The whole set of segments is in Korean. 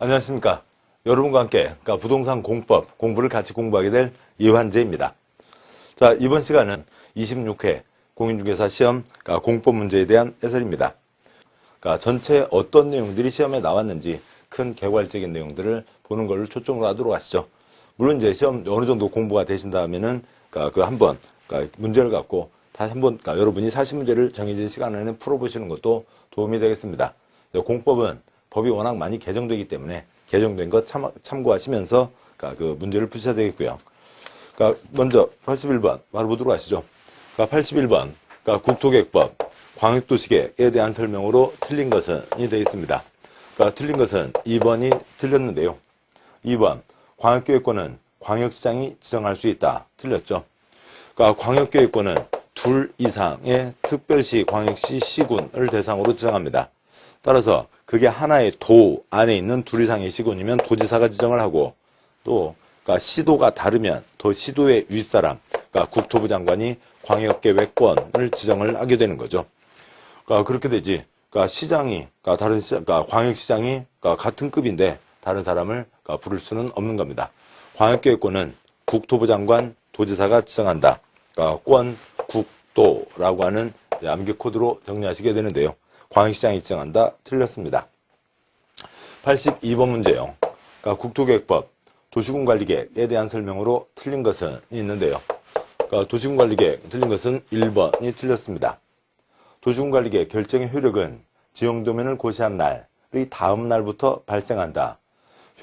안녕하십니까. 여러분과 함께 부동산 공법 공부를 같이 공부하게 될 이환재입니다. 자, 이번 시간은 26회 공인중개사 시험 공법 문제에 대한 해설입니다. 전체 어떤 내용들이 시험에 나왔는지 큰 개괄적인 내용들을 보는 것을 초점으로 하도록 하시죠. 물론 이제 시험 어느 정도 공부가 되신 다음에는 한번 문제를 갖고 다시 한번 여러분이 40문제를 정해진 시간 안에 풀어보시는 것도 도움이 되겠습니다. 공법은 법이 워낙 많이 개정되기 때문에 개정된 것 참고하시면서 그 문제를 푸셔야 되겠고요. 먼저 81번 바로 보도록 하시죠. 81번 국토계획법 광역도시계획에 대한 설명으로 틀린 것은 이 되어 있습니다. 틀린 것은 2번이 틀렸는데요. 2번 광역계획권은 광역시장이 지정할 수 있다. 틀렸죠. 광역계획권은 둘 이상의 특별시, 광역시, 시군을 대상으로 지정합니다. 따라서 그게 하나의 도 안에 있는 둘 이상의 시군이면 도지사가 지정을 하고, 또 시도가 다르면 더 시도의 윗사람, 국토부 장관이 광역계획권을 지정을 하게 되는 거죠. 그렇게 되지. 시장이 광역시장이 같은 급인데 다른 사람을 부를 수는 없는 겁니다. 광역계획권은 국토부 장관, 도지사가 지정한다. 권, 국도라고 하는 암기 코드로 정리하시게 되는데요. 광역시장이 지정한다. 틀렸습니다. 82번 문제요. 국토계획법 도시군관리계획에 대한 설명으로 틀린 것은 있는데요. 도시군관리계획 틀린 것은 1번이 틀렸습니다. 도시군관리계획 결정의 효력은 지형도면을 고시한 날의 다음 날부터 발생한다.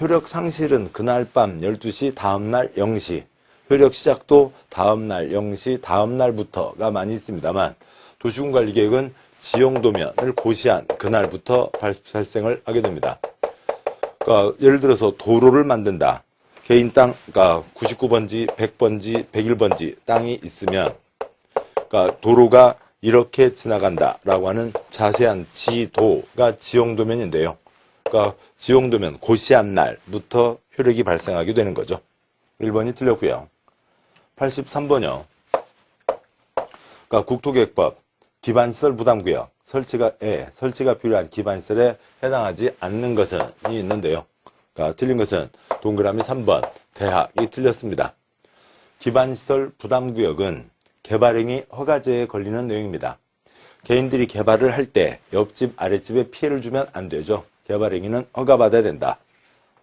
효력 상실은 그날 밤 12시 다음 날 0시, 효력 시작도 다음 날 0시 다음 날부터가 많이 있습니다만, 도시군관리계획은 지형도면을 고시한 그날부터 발생을 하게 됩니다. 예를 들어서 도로를 만든다. 개인 땅, 99번지, 100번지, 101번지 땅이 있으면, 도로가 이렇게 지나간다라고 하는 자세한 지도가 지형도면인데요. 지형도면 고시한 날부터 효력이 발생하게 되는 거죠. 1번이 틀렸고요. 83번이요. 국토계획법 기반시설 부담구역 설치가 필요한 기반시설에 해당하지 않는 것은 있는데요. 틀린 것은 동그라미 3번 대학이 틀렸습니다. 기반시설 부담구역은 개발행위 허가제에 걸리는 내용입니다. 개인들이 개발을 할 때 옆집 아랫집에 피해를 주면 안 되죠. 개발행위는 허가받아야 된다.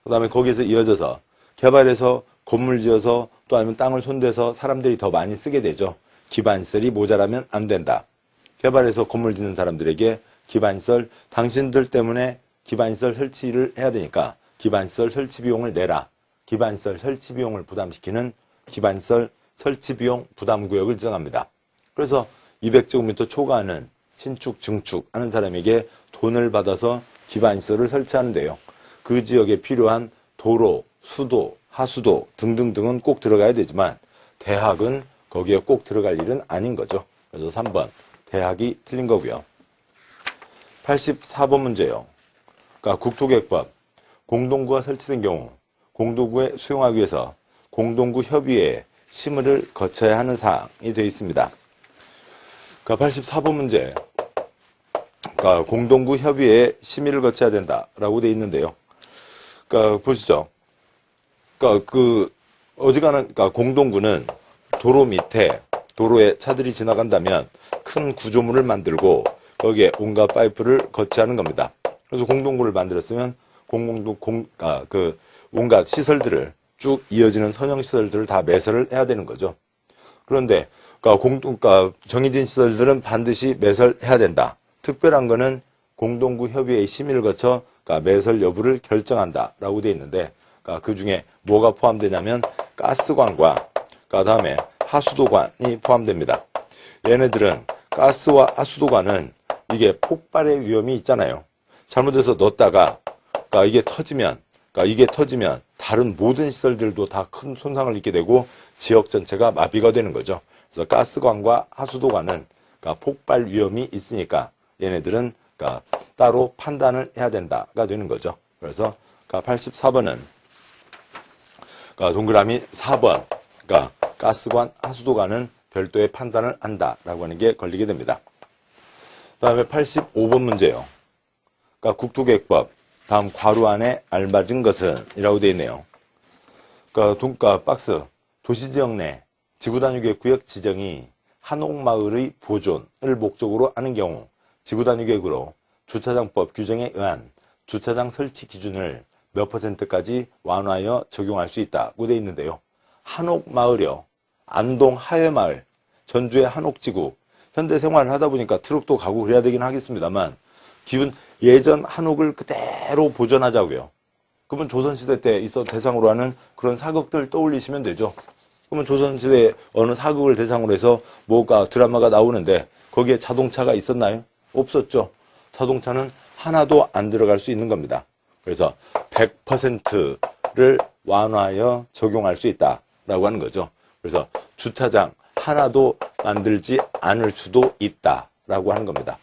그 다음에 거기에서 이어져서 개발해서 건물 지어서 또 아니면 땅을 손대서 사람들이 더 많이 쓰게 되죠. 기반시설이 모자라면 안 된다. 개발해서 건물 짓는 사람들에게 기반시설, 당신들 때문에 기반시설 설치를 해야 되니까 기반시설 설치 비용을 내라. 기반시설 설치 비용을 부담시키는 기반시설 설치 비용 부담구역을 지정합니다. 그래서 200제곱미터 초과하는 신축, 증축 하는 사람에게 돈을 받아서 기반시설을 설치하는데요. 그 지역에 필요한 도로, 수도, 하수도 등등등은 꼭 들어가야 되지만 대학은 거기에 꼭 들어갈 일은 아닌 거죠. 그래서 3번 대학이 틀린 거고요. 84번 문제요. 국토계획법 공동구가 설치된 경우 공동구에 수용하기 위해서 공동구 협의회에 심의를 거쳐야 하는 사항이 되어 있습니다. 84번 문제. 공동구 협의회에 심의를 거쳐야 된다라고 되어 있는데요. 보시죠. 어지간한 공동구는 도로 밑에 도로에 차들이 지나간다면 큰 구조물을 만들고 거기에 온갖 파이프를 거치하는 겁니다. 그래서 공동구를 만들었으면 온갖 시설들을 쭉 이어지는 선형 시설들을 다 매설을 해야 되는 거죠. 그런데 정해진 시설들은 반드시 매설해야 된다. 특별한 거는 공동구 협의회의 심의를 거쳐 매설 여부를 결정한다라고 되어 있는데, 그 중에 뭐가 포함되냐면 가스관과 다음에 하수도관이 포함됩니다. 얘네들은 가스와 하수도관은 이게 폭발의 위험이 있잖아요. 잘못해서 넣었다가 이게 터지면 다른 모든 시설들도 다 큰 손상을 입게 되고 지역 전체가 마비가 되는 거죠. 그래서 가스관과 하수도관은 폭발 위험이 있으니까 얘네들은 따로 판단을 해야 된다가 되는 거죠. 그래서 84번은 동그라미 4번 가스관, 하수도관은 별도의 판단을 한다라고 하는 게 걸리게 됩니다. 그 다음에 85번 문제요. 국토계획법 다음 괄호 안에 알맞은 것은 이라고 되어 있네요. 그러니까 박스 도시지역 내 지구단위계 구역 지정이 한옥마을의 보존을 목적으로 하는 경우 지구단위계획으로 주차장법 규정에 의한 주차장 설치 기준을 몇 %까지 완화하여 적용할 수 있다고 되어 있는데요. 한옥마을이요. 안동 하회마을, 전주의 한옥지구, 현대 생활을 하다 보니까 트럭도 가고 그래야 되긴 하겠습니다만 기본 예전 한옥을 그대로 보존하자고요. 그러면 조선시대 때 있어 대상으로 하는 그런 사극들 떠올리시면 되죠. 그러면 조선시대에 어느 사극을 대상으로 해서 뭐가 드라마가 나오는데 거기에 자동차가 있었나요? 없었죠. 자동차는 하나도 안 들어갈 수 있는 겁니다. 그래서 100%를 완화하여 적용할 수 있다라고 하는 거죠. 그래서 주차장 하나도 만들지 않을 수도 있다라고 하는 겁니다.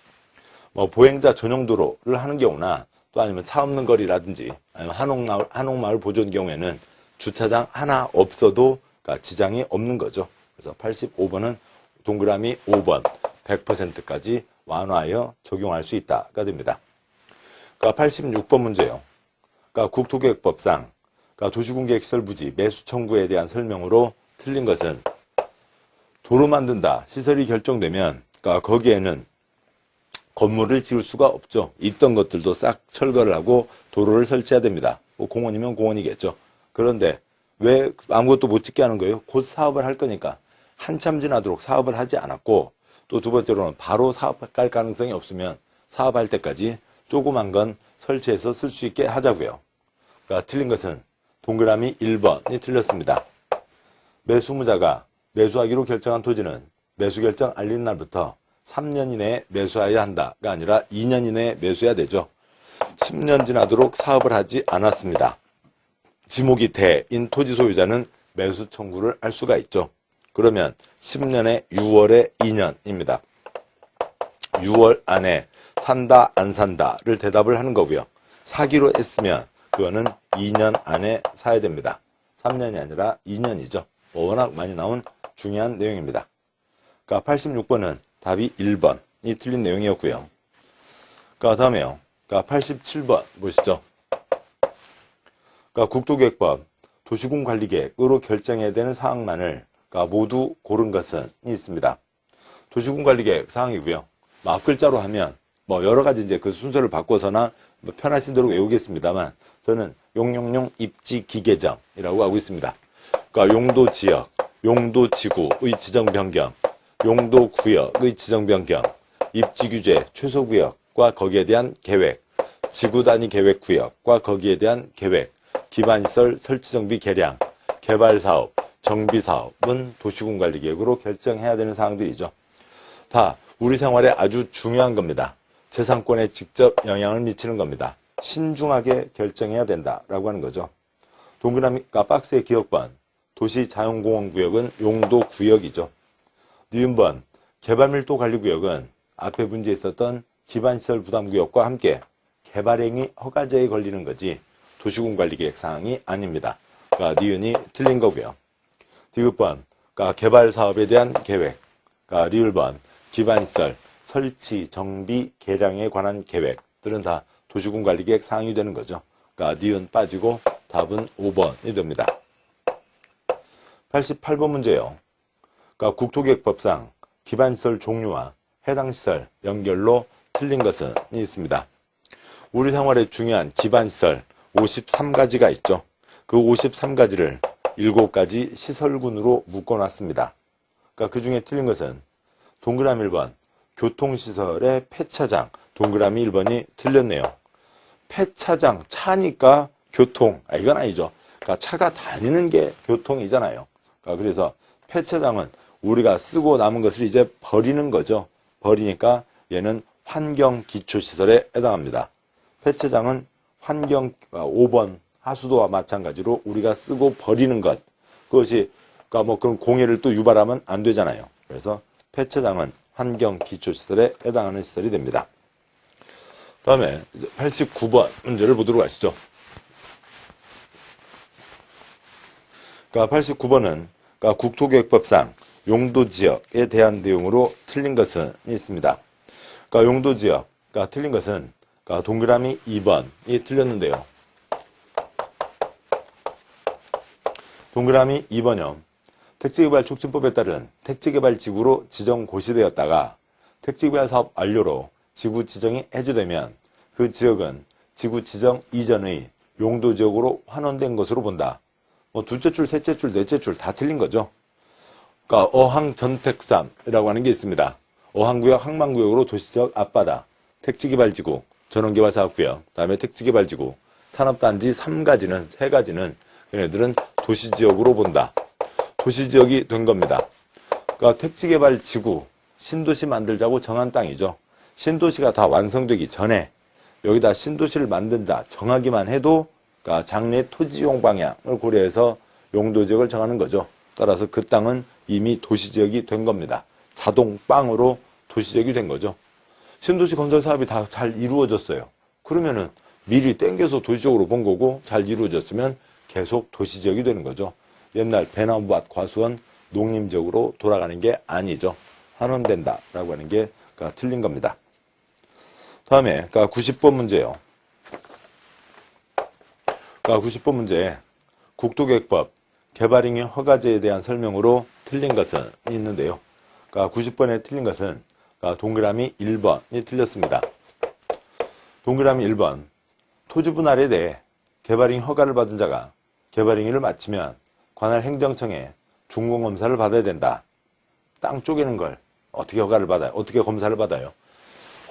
뭐 보행자 전용 도로를 하는 경우나 또 아니면 차 없는 거리라든지 아니면 한옥마을 보존 경우에는 주차장 하나 없어도 그러니까 지장이 없는 거죠. 그래서 85번은 동그라미 5번 100%까지 완화하여 적용할 수 있다가 됩니다. 그러니까 86번 문제요. 그러니까 국토계획법상 그러니까 도시군계획시설 부지 매수 청구에 대한 설명으로 틀린 것은 도로 만든다 시설이 결정되면 그러니까 거기에는 건물을 지을 수가 없죠. 있던 것들도 싹 철거를 하고 도로를 설치해야 됩니다. 뭐 공원이면 공원이겠죠. 그런데 왜 아무것도 못 짓게 하는 거예요? 곧 사업을 할 거니까 한참 지나도록 사업을 하지 않았고 또 두 번째로는 바로 사업할 가능성이 없으면 사업할 때까지 조그만 건 설치해서 쓸 수 있게 하자고요. 그러니까 틀린 것은 동그라미 1번이 틀렸습니다. 매수무자가 매수하기로 결정한 토지는 매수결정 알린 날부터 3년 이내에 매수해야 한다가 아니라 2년 이내에 매수해야 되죠. 10년 지나도록 사업을 하지 않았습니다. 지목이 대인 토지 소유자는 매수 청구를 할 수가 있죠. 그러면 10년에 6월에 2년입니다. 6월 안에 산다 안 산다를 대답을 하는 거고요. 사기로 했으면 그거는 2년 안에 사야 됩니다. 3년이 아니라 2년이죠. 워낙 많이 나온 중요한 내용입니다. 그러니까 86번은 답이 1번이 틀린 내용이었고요. 그러니까 다음에요. 그러니까 87번 보시죠. 그러니까 국토계획법 도시군관리계획으로 결정해야 되는 사항만을 그러니까 모두 고른 것은 있습니다. 도시군관리계획 사항이고요. 뭐 앞글자로 하면 뭐 여러 가지 이제 그 순서를 바꿔서나 뭐 편하신 대로 외우겠습니다만 저는 용용용 입지기계정이라고 하고 있습니다. 그러니까 용도지역, 용도지구의 지정 변경, 용도구역의 지정 변경, 입지규제 최소구역과 거기에 대한 계획, 지구단위 계획구역과 거기에 대한 계획, 기반시설 설치정비 개량, 개발사업, 정비사업은 도시군관리계획으로 결정해야 되는 사항들이죠. 다 우리 생활에 아주 중요한 겁니다. 재산권에 직접 영향을 미치는 겁니다. 신중하게 결정해야 된다라고 하는 거죠. 동그라미가 박스의 기억번, 도시자연공원구역은 용도구역이죠. 니은번, 개발밀도관리구역은 앞에 문제에 있었던 기반시설 부담구역과 함께 개발행위 허가제에 걸리는 거지 도시군관리계획 사항이 아닙니다. 그러니까 니은이 틀린 거고요. 디귿번, 그러니까 개발사업에 대한 계획, 그러니까 리을번, 기반시설, 설치, 정비, 개량에 관한 계획들은 다 도시군관리계획 사항이 되는 거죠. 그러니까 니은 빠지고 답은 5번이 됩니다. 88번 문제예요. 그러니까 국토계획법상 기반시설 종류와 해당 시설 연결로 틀린 것은 있습니다. 우리 생활에 중요한 기반시설 53가지가 있죠. 그 53가지를 7가지 시설군으로 묶어놨습니다. 그러니까 그 중에 틀린 것은 동그라미 1번 교통시설의 폐차장, 동그라미 1번이 틀렸네요. 폐차장, 차니까 교통, 이건 아니죠. 그러니까 차가 다니는 게 교통이잖아요. 그러니까 그래서 폐차장은 우리가 쓰고 남은 것을 이제 버리는 거죠. 버리니까 얘는 환경기초시설에 해당합니다. 폐차장은 환경 5번 하수도와 마찬가지로 우리가 쓰고 버리는 것, 그것이 그러니까 뭐 그런 공해를 또 유발하면 안 되잖아요. 그래서 폐차장은 환경기초시설에 해당하는 시설이 됩니다. 다음에 89번 문제를 보도록 하시죠. 그러니까 89번은 그러니까 국토계획법상 용도지역에 대한 내용으로 틀린 것은 있습니다. 그러니까 용도지역, 그러니까 틀린 것은 그러니까 동그라미 2번이 틀렸는데요. 동그라미 2번이요. 택지개발촉진법에 따른 택지개발지구로 지정 고시되었다가 택지개발 사업 완료로 지구 지정이 해제되면 그 지역은 지구 지정 이전의 용도지역으로 환원된 것으로 본다. 뭐 둘째 줄, 셋째 줄, 넷째 줄 다 틀린 거죠. 그러니까 어항전택삼이라고 하는 게 있습니다. 어항구역, 항만구역으로 도시지역 앞바다, 택지개발지구, 전원개발사업구역, 그다음에 택지개발지구, 산업단지 3가지는, 3가지는 얘네들은 도시지역으로 본다. 도시지역이 된 겁니다. 그러니까 택지개발지구, 신도시 만들자고 정한 땅이죠. 신도시가 다 완성되기 전에 여기다 신도시를 만든다 정하기만 해도 그러니까 장래 토지이용 방향을 고려해서 용도지역을 정하는 거죠. 따라서 그 땅은 이미 도시지역이 된 겁니다. 자동 빵으로 도시지역이 된 거죠. 신도시 건설 사업이 다 잘 이루어졌어요. 그러면은 미리 땡겨서 도시적으로 본 거고 잘 이루어졌으면 계속 도시지역이 되는 거죠. 옛날 배나무밭 과수원 농림지역으로 돌아가는 게 아니죠. 환원된다라고 하는 게 그러니까 틀린 겁니다. 다음에 그러니까 90번 문제예요. 그러니까 90번 문제에 국토계획법 개발행위 허가제에 대한 설명으로 틀린 것은 있는데요. 그러니까 90번에 틀린 것은 그러니까 동그라미 1번이 틀렸습니다. 동그라미 1번 토지 분할에 대해 개발행위 허가를 받은 자가 개발행위를 마치면 관할 행정청에 준공검사를 받아야 된다. 땅 쪼개는 걸 어떻게 허가를 받아요? 어떻게 검사를 받아요?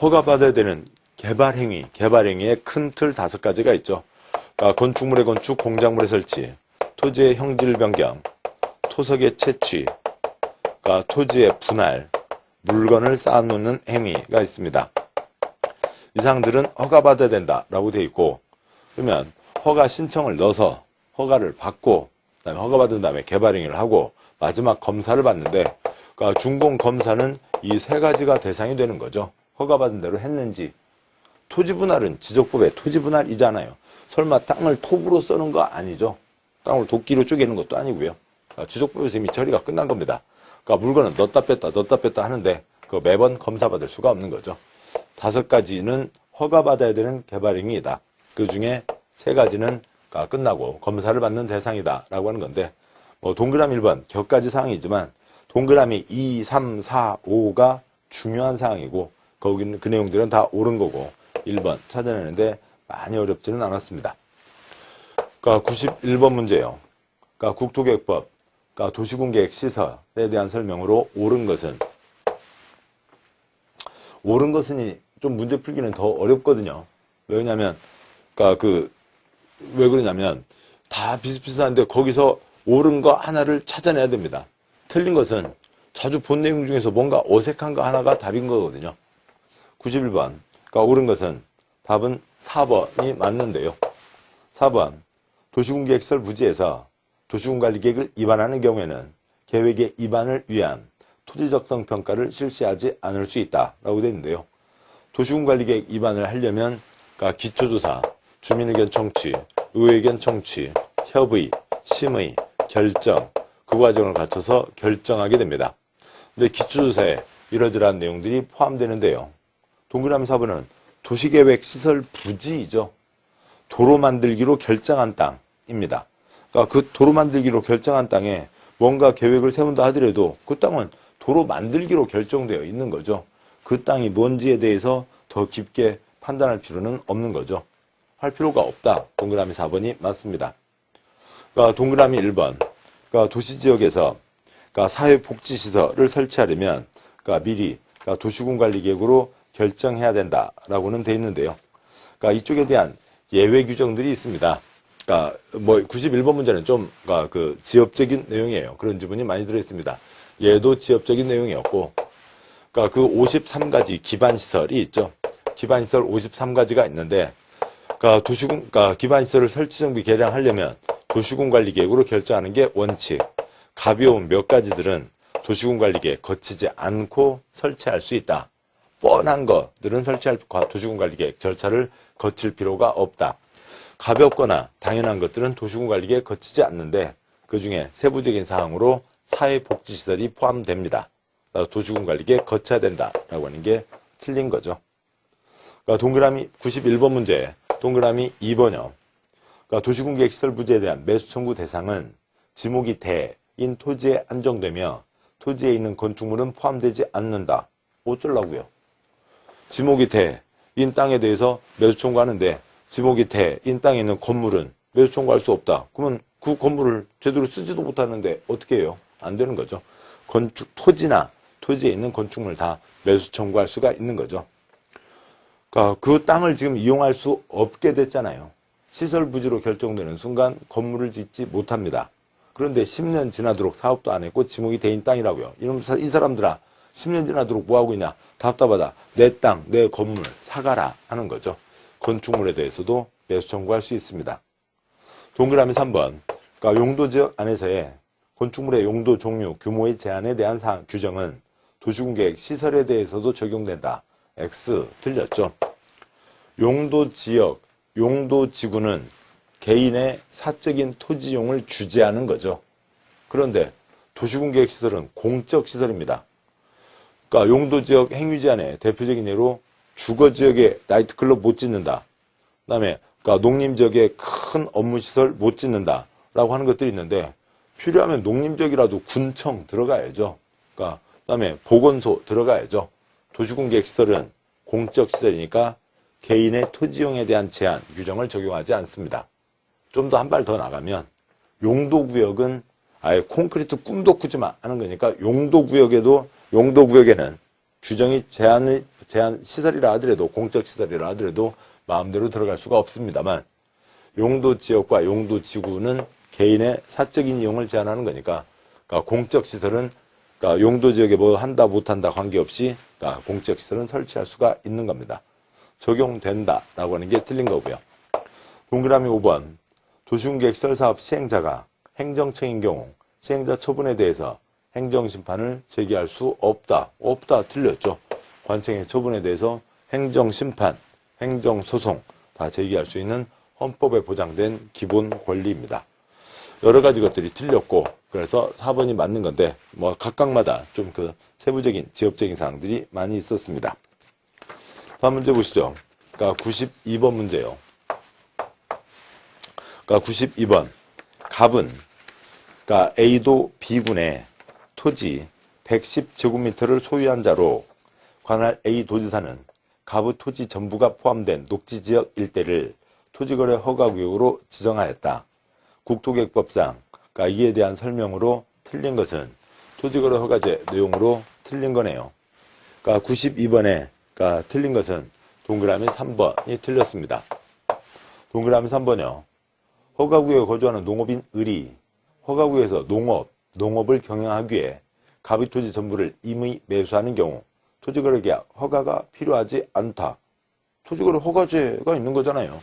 허가받아야 되는 개발행위의 큰 틀 5가지가 있죠. 그러니까 건축물의 건축, 공작물의 설치, 토지의 형질 변경, 토석의 채취, 그러니까 토지의 분할, 물건을 쌓아놓는 행위가 있습니다. 이 사항들은 허가받아야 된다라고 되어 있고, 그러면 허가 신청을 넣어서 허가를 받고, 그다음에 허가받은 다음에 개발행위를 하고 마지막 검사를 받는데, 그러니까 준공검사는 이 3가지가 대상이 되는 거죠. 허가받은 대로 했는지. 토지분할은 지적법에 토지분할이잖아요. 설마 땅을 톱으로 써는 거 아니죠. 땅을 도끼로 쪼개는 것도 아니고요. 그러니까 지적법에서 이미 처리가 끝난 겁니다. 그러니까 물건은 넣었다 뺐다 하는데 그 매번 검사받을 수가 없는 거죠. 5가지는 허가받아야 되는 개발행위이다. 그 중에 3가지는 끝나고 검사를 받는 대상이다 라고 하는 건데, 뭐 동그라미 1번 격가지 사항이지만 동그라미 2, 3, 4, 5가 중요한 사항이고 거기는 그 내용들은 다 옳은 거고 1번 찾아내는데 많이 어렵지는 않았습니다. 그러니까 91번 문제예요. 그러니까 국토계획법, 그러니까 도시군계획 시설에 대한 설명으로 옳은 것은 좀 문제 풀기는 더 어렵거든요. 왜냐면 그러니까 왜 그러냐면 다 비슷비슷한데 거기서 옳은 거 하나를 찾아내야 됩니다. 틀린 것은 자주 본 내용 중에서 뭔가 어색한 거 하나가 답인 거거든요. 91번. 그러니까 옳은 것은 답은 4번이 맞는데요. 4번. 도시군계획시설 부지에서 도시군관리계획을 위반하는 경우에는 계획의 위반을 위한 토지적성 평가를 실시하지 않을 수 있다라고 되어 있는데요. 도시군관리계획 위반을 하려면 그러니까 기초조사, 주민의견 청취, 의회의견 청취, 협의, 심의, 결정, 그 과정을 거쳐서 결정하게 됩니다. 근데 기초조사에 이러저러한 내용들이 포함되는데요. 동그라미 4번은 도시계획 시설 부지이죠. 도로 만들기로 결정한 땅입니다. 그러니까 그 도로 만들기로 결정한 땅에 뭔가 계획을 세운다 하더라도 그 땅은 도로 만들기로 결정되어 있는 거죠. 그 땅이 뭔지에 대해서 더 깊게 판단할 필요는 없는 거죠. 할 필요가 없다. 동그라미 4번이 맞습니다. 그러니까 동그라미 1번. 그러니까 도시지역에서 그러니까 사회복지시설을 설치하려면 그러니까 미리 그러니까 도시군관리계획으로 결정해야 된다라고는 돼 있는데요. 그러니까 이쪽에 대한 예외 규정들이 있습니다. 그러니까 뭐 91번 문제는 좀 그러니까 그 지엽적인 내용이에요. 그런 지분이 많이 들어 있습니다. 얘도 지엽적인 내용이었고, 그러니까 그 53가지 기반시설이 있죠. 기반시설 53가지가 있는데, 그러니까 기반시설을 설치 정비 개량하려면 도시군관리계획으로 결정하는 게 원칙. 가벼운 몇 가지들은 도시군관리계획 거치지 않고 설치할 수 있다. 뻔한 것들은 설치할 도시군관리계획 절차를 거칠 필요가 없다. 가볍거나 당연한 것들은 도시군관리계획 거치지 않는데 그 중에 세부적인 사항으로 사회복지시설이 포함됩니다. 도시군관리계획 거쳐야 된다라고 하는 게 틀린 거죠. 그러니까 동그라미 91번 문제, 동그라미 2번이요. 그러니까 도시군계획시설 부지에 대한 매수 청구 대상은 지목이 대인 토지에 안정되며 토지에 있는 건축물은 포함되지 않는다. 어쩌려고요? 지목이 대인 땅에 대해서 매수 청구하는데 지목이 대인 땅에 있는 건물은 매수 청구할 수 없다. 그러면 그 건물을 제대로 쓰지도 못하는데 어떻게 해요? 안 되는 거죠. 토지나 토지에 있는 건축물 다 매수 청구할 수가 있는 거죠. 그러니까 그 땅을 지금 이용할 수 없게 됐잖아요. 시설 부지로 결정되는 순간 건물을 짓지 못합니다. 그런데 10년 지나도록 사업도 안 했고 지목이 대인 땅이라고요. 이 사람들아 10년 지나도록 뭐하고 있냐. 답답하다. 내 땅, 내 건물 사가라 하는 거죠. 건축물에 대해서도 매수 청구할 수 있습니다. 동그라미 3번. 그러니까 용도지역 안에서의 건축물의 용도 종류, 규모의 제한에 대한 규정은 도시군계획 시설에 대해서도 적용된다. X 틀렸죠. 용도지역, 용도지구는 개인의 사적인 토지용을 규제하는 거죠. 그런데 도시군계획시설은 공적시설입니다. 그러니까 용도지역 행위제한의 대표적인 예로 주거지역에 나이트클럽 못 짓는다. 그 다음에 그러니까 농림지역에 큰 업무시설 못 짓는다. 라고 하는 것들이 있는데 필요하면 농림지역이라도 군청 들어가야죠. 그러니까 그다음에 보건소 들어가야죠. 도시군계획시설은 공적시설이니까 개인의 토지용에 대한 제한, 규정을 적용하지 않습니다. 좀 더 한 발 더 나가면 용도구역은 아예 콘크리트 꿈도 꾸지 마 하는 거니까 용도구역에는 규정이 제한 시설이라 하더라도 공적시설이라 하더라도 마음대로 들어갈 수가 없습니다만 용도지역과 용도지구는 개인의 사적인 이용을 제한하는 거니까 그러니까 공적시설은 그러니까 용도지역에 뭐 한다 못한다 관계없이 그러니까 공적시설은 설치할 수가 있는 겁니다. 적용된다라고 하는 게 틀린 거고요. 동그라미 5번. 도시군계획시설 사업 시행자가 행정청인 경우 시행자 처분에 대해서 행정심판을 제기할 수 없다. 없다 틀렸죠. 관청의 처분에 대해서 행정심판, 행정소송 다 제기할 수 있는 헌법에 보장된 기본 권리입니다. 여러 가지 것들이 틀렸고 그래서 4번이 맞는 건데 뭐 각각마다 좀 그 세부적인 지역적인 사항들이 많이 있었습니다. 다음 문제 보시죠. 그러니까 92번 문제요. 그러니까 92번. 갑은 그러니까 A도 B군의 토지 110제곱미터를 소유한 자로 관할 A 도지사는 갑의 토지 전부가 포함된 녹지지역 일대를 토지거래 허가구역으로 지정하였다. 국토계획법상 그러니까 이에 대한 설명으로 틀린 것은 토지거래 허가제 내용으로 틀린 거네요. 그러니까 92번에 그러니까 틀린 것은 동그라미 3번이 틀렸습니다. 동그라미 3번이요. 허가구역에 거주하는 농업인 을이 허가구역에서 농업을 경영하기 위해 갑의 토지 전부를 임의 매수하는 경우 토지거래계약 허가가 필요하지 않다. 토지거래 허가제가 있는 거잖아요.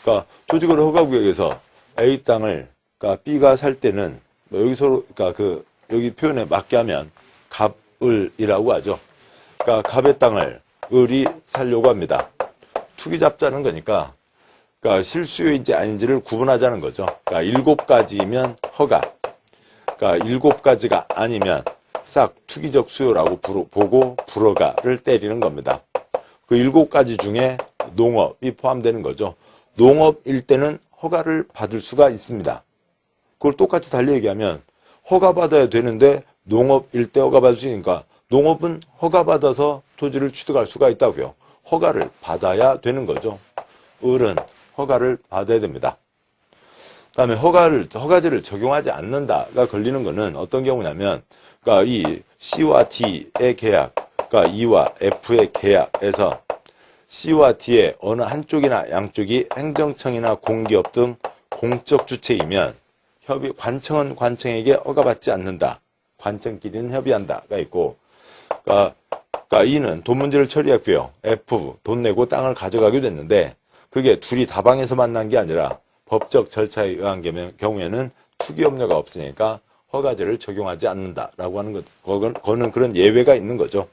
그러니까 토지거래 허가구역에서 A 땅을 그러니까 B가 살 때는 뭐 여기서 그러니까 여기 표현에 맞게 하면 갑을이라고 하죠. 그러니까 갑의 땅을 을이 살려고 합니다. 투기 잡자는 거니까 그러니까 실수요인지 아닌지를 구분하자는 거죠. 그러니까 7가지면 허가. 그러니까 7가지가 아니면 싹 투기적 수요라고 보고 불허가를 때리는 겁니다. 그 7가지 중에 농업이 포함되는 거죠. 농업일 때는 허가를 받을 수가 있습니다. 그걸 똑같이 달리 얘기하면 허가받아야 되는데 농업일 때 허가받을 수 있으니까 농업은 허가받아서 토지를 취득할 수가 있다고요. 허가를 받아야 되는 거죠. 을은 허가를 받아야 됩니다. 그다음에 허가제를 적용하지 않는다가 걸리는 거는 어떤 경우냐면, 그러니까 이 C와 D의 계약, 그러니까 E와 F의 계약에서 C와 D의 어느 한쪽이나 양쪽이 행정청이나 공기업 등 공적 주체이면 관청은 관청에게 허가받지 않는다. 관청끼리는 협의한다가 있고, 그러니까 E는 돈 문제를 처리했고요. F 돈 내고 땅을 가져가게 됐는데 그게 둘이 다방에서 만난 게 아니라 법적 절차에 의한 경우에는 투기 염려가 없으니까 허가제를 적용하지 않는다라고 하는 거는 그런 예외가 있는 거죠.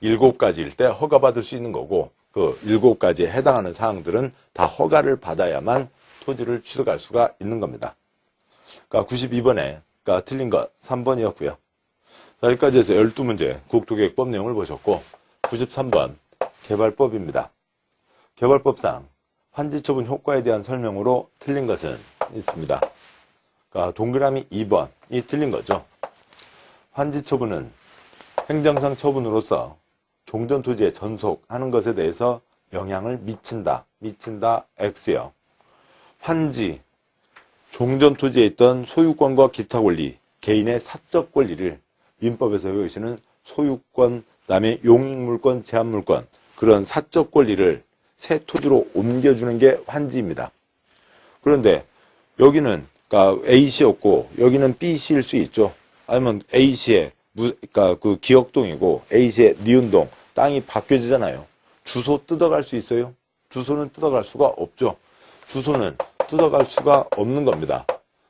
7가지일 때 허가받을 수 있는 거고 그 7가지에 해당하는 사항들은 다 허가를 받아야만 토지를 취득할 수가 있는 겁니다. 그러니까 92번에 그러니까 틀린 것 3번이었고요. 자, 여기까지 해서 12문제 국토계획법 내용을 보셨고 93번 개발법입니다. 개발법상 환지처분 효과에 대한 설명으로 틀린 것은 있습니다. 그러니까 동그라미 2번이 틀린 거죠. 환지처분은 행정상 처분으로서 종전토지에 전속하는 것에 대해서 영향을 미친다. X요. 환지, 종전토지에 있던 소유권과 기타 권리, 개인의 사적 권리를 민법에서 배우시는 소유권, 그다음에 용익물권, 제한물권, 그런 사적 권리를 새 토지로 옮겨주는 게 환지입니다. 그런데 여기는 그러니까 A시였고 여기는 B시일 수 있죠. 아니면 A시의 그러니까 그 기역동이고 A시의 니은동 땅이 바뀌어지잖아요. 주소 뜯어갈 수 있어요? 주소는 뜯어갈 수가 없죠. 주소는 뜯어갈 수가 없는 겁니다.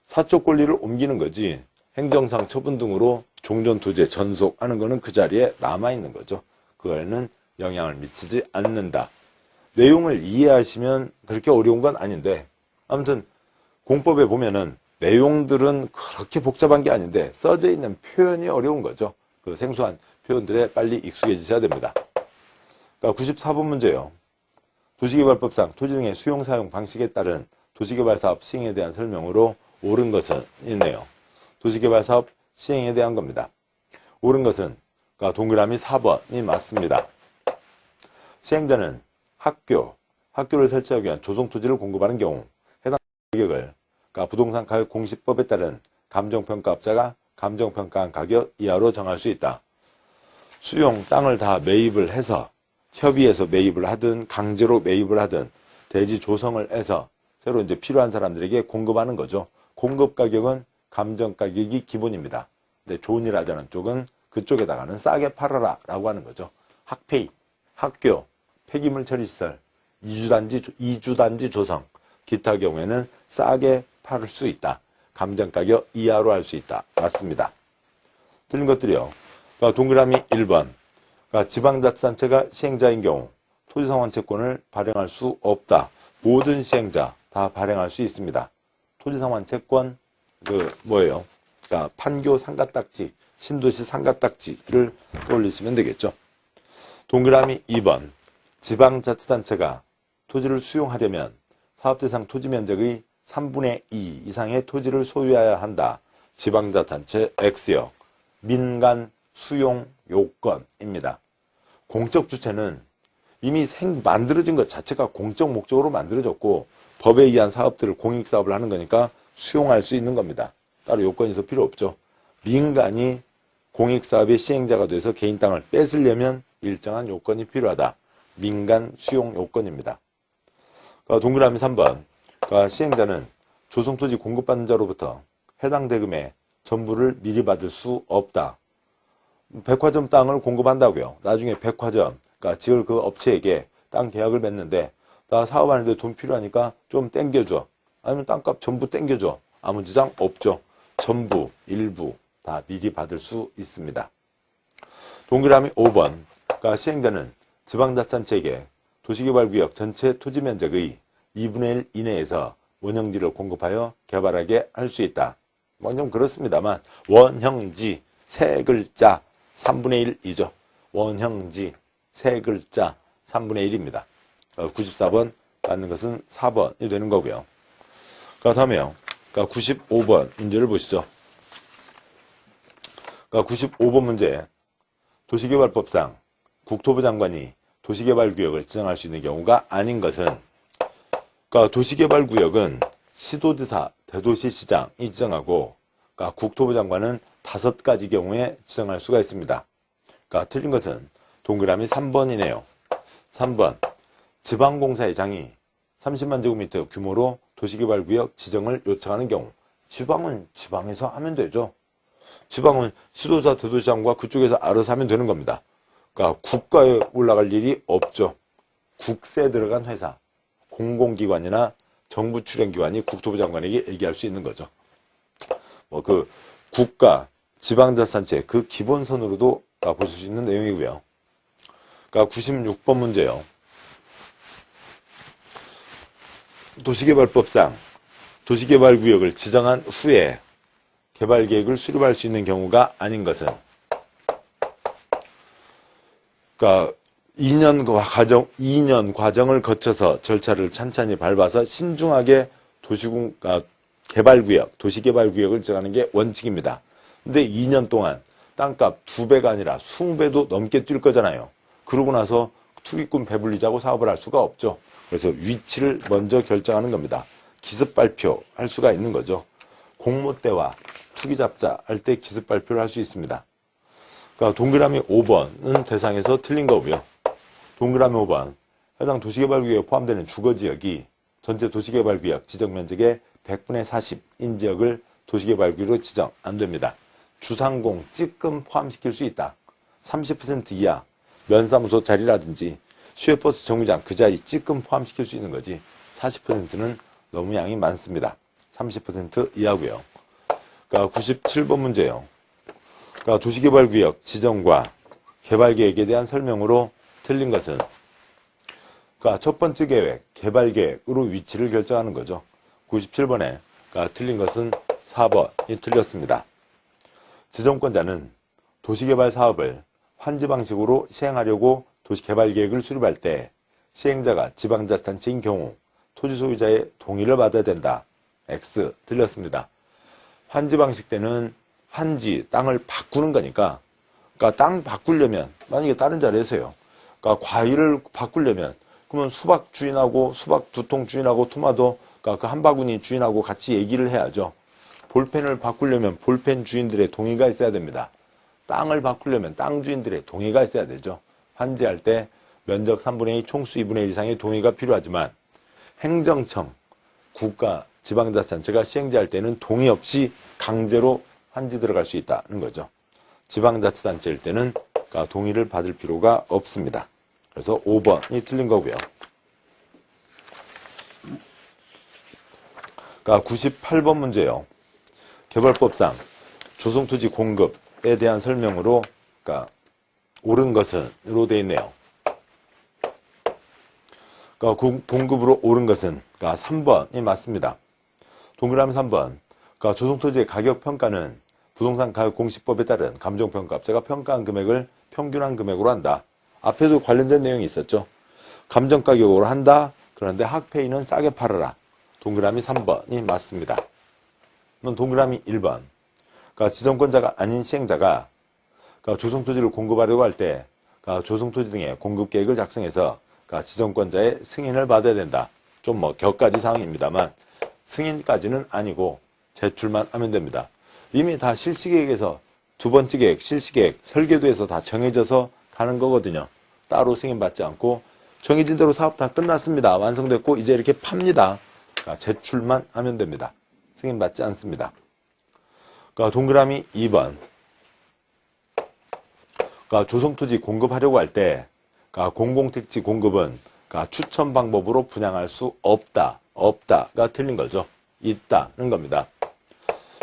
사적 권리를 옮기는 거지 행정상 처분 등으로 종전토지에 전속하는 거는 그 자리에 남아있는 거죠. 그거에는 영향을 미치지 않는다. 내용을 이해하시면 그렇게 어려운 건 아닌데 아무튼 공법에 보면은 내용들은 그렇게 복잡한 게 아닌데 써져 있는 표현이 어려운 거죠. 그 생소한 표현들에 빨리 익숙해지셔야 됩니다. 그러니까 94번 문제요. 도시개발법상 토지 등의 수용 사용 방식에 따른 도시개발사업 시행에 대한 설명으로 옳은 것은 있네요. 도시개발사업 시행에 대한 겁니다. 옳은 것은 그러니까 동그라미 4번이 맞습니다. 시행자는 학교를 설치하기 위한 조성토지를 공급하는 경우 해당 가격을 그러니까 부동산 가격 공시법에 따른 감정평가업자가 감정평가한 가격 이하로 정할 수 있다. 수용 땅을 다 매입을 해서 협의해서 매입을 하든 강제로 매입을 하든 대지 조성을 해서 새로 이제 필요한 사람들에게 공급하는 거죠. 공급 가격은 감정 가격이 기본입니다. 근데 좋은 일 하자는 쪽은 그쪽에다가는 싸게 팔아라 라고 하는 거죠. 학페이, 학교, 폐기물 처리시설, 이주단지 조성, 기타 경우에는 싸게 팔을 수 있다. 감정 가격 이하로 할 수 있다. 맞습니다. 틀린 것들이요. 그러니까 동그라미 1번. 그러니까 지방자치단체가 시행자인 경우 토지상환채권을 발행할 수 없다. 모든 시행자 다 발행할 수 있습니다. 토지상환채권 뭐예요? 그러니까 판교 상가딱지, 신도시 상가딱지를 떠올리시면 되겠죠. 동그라미 2번. 지방자치단체가 토지를 수용하려면 사업대상 토지면적의 3분의 2 이상의 토지를 소유해야 한다. 지방자치단체 X요. 민간 수용 요건입니다. 공적 주체는 이미 만들어진 것 자체가 공적 목적으로 만들어졌고 법에 의한 사업들을 공익사업을 하는 거니까 수용할 수 있는 겁니다. 따로 요건이 더 필요 없죠. 민간이 공익사업의 시행자가 돼서 개인 땅을 뺏으려면 일정한 요건이 필요하다. 민간 수용 요건입니다. 동그라미 3번. 시행자는 조성토지 공급받는 자로부터 해당 대금의 전부를 미리 받을 수 없다. 백화점 땅을 공급한다고요. 나중에 백화점, 그러니까 지을 그 업체에게 땅 계약을 맺는데 나 사업하는데 돈 필요하니까 좀 땡겨줘. 아니면 땅값 전부 땡겨줘. 아무 지장 없죠. 전부, 일부 다 미리 받을 수 있습니다. 동그라미 5번. 시행자는 지방자치단체에게 도시개발구역 전체 토지면적의 2분의 1 이내에서 원형지를 공급하여 개발하게 할 수 있다. 뭐 좀 그렇습니다만 원형지 세 글자 3분의 1이죠. 원형지 세 글자 3분의 1입니다. 94번 맞는 것은 4번이 되는 거고요. 다음에요. 95번 문제를 보시죠. 95번 문제. 도시개발법상 국토부 장관이 도시개발구역을 지정할 수 있는 경우가 아닌 것은 도시개발구역은 시도지사, 대도시시장이 지정하고 국토부 장관은 5가지 경우에 지정할 수가 있습니다. 틀린 것은 동그라미 3번이네요. 3번. 지방공사의장이 30만 제곱미터 규모로 도시개발구역 지정을 요청하는 경우 지방은 지방에서 하면 되죠. 지방은 시도지사, 대도시장과 그쪽에서 알아서 하면 되는 겁니다. 국가에 올라갈 일이 없죠. 국세 들어간 회사, 공공기관이나 정부 출연기관이 국토부 장관에게 얘기할 수 있는 거죠. 국가, 지방자치단체 그 기본선으로도 보실 수 있는 내용이고요. 96번 문제요. 도시개발법상 도시개발구역을 지정한 후에 개발계획을 수립할 수 있는 경우가 아닌 것은 2년 과정을 거쳐서 절차를 찬찬히 밟아서 신중하게 개발구역, 도시개발구역을 정하는 게 원칙입니다. 근데 2년 동안 땅값 2배가 아니라 20배도 넘게 뛸 거잖아요. 그러고 나서 투기꾼 배불리자고 사업을 할 수가 없죠. 그래서 위치를 먼저 결정하는 겁니다. 기습 발표할 수가 있는 거죠. 공모 때와 투기 잡자 할 때 기습 발표를 할 수 있습니다. 그러니까 동그라미 5번은 대상에서 틀린 거고요. 동그라미 5번, 해당 도시개발구역에 포함되는 주거지역이 전체 도시개발구역 지정면적의 100분의 40인 지역을 도시개발구역으로 지정 안 됩니다. 주상공 찌끔 포함시킬 수 있다. 30% 이하 면사무소 자리라든지 시외버스 정류장 그 자리 찌끔 포함시킬 수 있는 거지 40%는 너무 양이 많습니다. 30% 이하고요. 그러니까 97번 문제예요. 그러니까 도시개발구역 지정과 개발계획에 대한 설명으로 틀린 것은 그러니까 첫 번째 계획, 개발계획으로 위치를 결정하는 거죠. 97번에 그러니까 틀린 것은 4번이 틀렸습니다. 지정권자는 도시개발 사업을 환지 방식으로 시행하려고 도시개발계획을 수립할 때 시행자가 지방자치단체인 경우 토지 소유자의 동의를 받아야 된다. X 틀렸습니다. 환지 방식 때는 환지, 땅을 바꾸는 거니까 그러니까 땅 바꾸려면 만약에 다른 자리에서요. 그러니까 과일을 바꾸려면 그러면 수박 주인하고 수박 2통 주인하고 토마토 그러니까 그 한 바구니 주인하고 같이 얘기를 해야죠. 볼펜을 바꾸려면 볼펜 주인들의 동의가 있어야 됩니다. 땅을 바꾸려면 땅 주인들의 동의가 있어야 되죠. 환지할 때 면적 3분의 2, 총수 2분의 1 이상의 동의가 필요하지만 행정청, 국가, 지방자치단체가 시행자할 때는 동의 없이 강제로 환지 들어갈 수 있다는 거죠. 지방자치단체일 때는 그러니까 동의를 받을 필요가 없습니다. 그래서 5번이 틀린 거고요. 그러니까 98번 문제예요. 개발법상 조성토지 공급에 대한 설명으로 그러니까 옳은 것은으로 되어 있네요. 그러니까 공급으로 옳은 것은 그러니까 3번이 맞습니다. 동그라미 3번. 그러니까 조성토지의 가격 평가는 부동산 가격 공시법에 따른 감정평가업체가 평가한 금액을 평균한 금액으로 한다. 앞에도 관련된 내용이 있었죠. 감정가격으로 한다. 그런데 학페이는 싸게 팔아라. 동그라미 3번이 맞습니다. 그럼 동그라미 1번. 그러니까 지정권자가 아닌 시행자가 그러니까 조성토지를 공급하려고 할 때 그러니까 조성토지 등의 공급계획을 작성해서 그러니까 지정권자의 승인을 받아야 된다. 좀 격가지 사항입니다만 승인까지는 아니고 제출만 하면 됩니다. 이미 다 실시계획에서 두 번째 계획, 실시계획, 설계도에서 다 정해져서 가는 거거든요. 따로 승인받지 않고 정해진 대로 사업 다 끝났습니다. 완성됐고 이제 이렇게 팝니다. 그러니까 제출만 하면 됩니다. 승인받지 않습니다. 그러니까 동그라미 2번. 그러니까 조성토지 공급하려고 할 때 그러니까 공공택지 공급은 그러니까 추천 방법으로 분양할 수 없다. 없다가 틀린 거죠. 있다는 겁니다.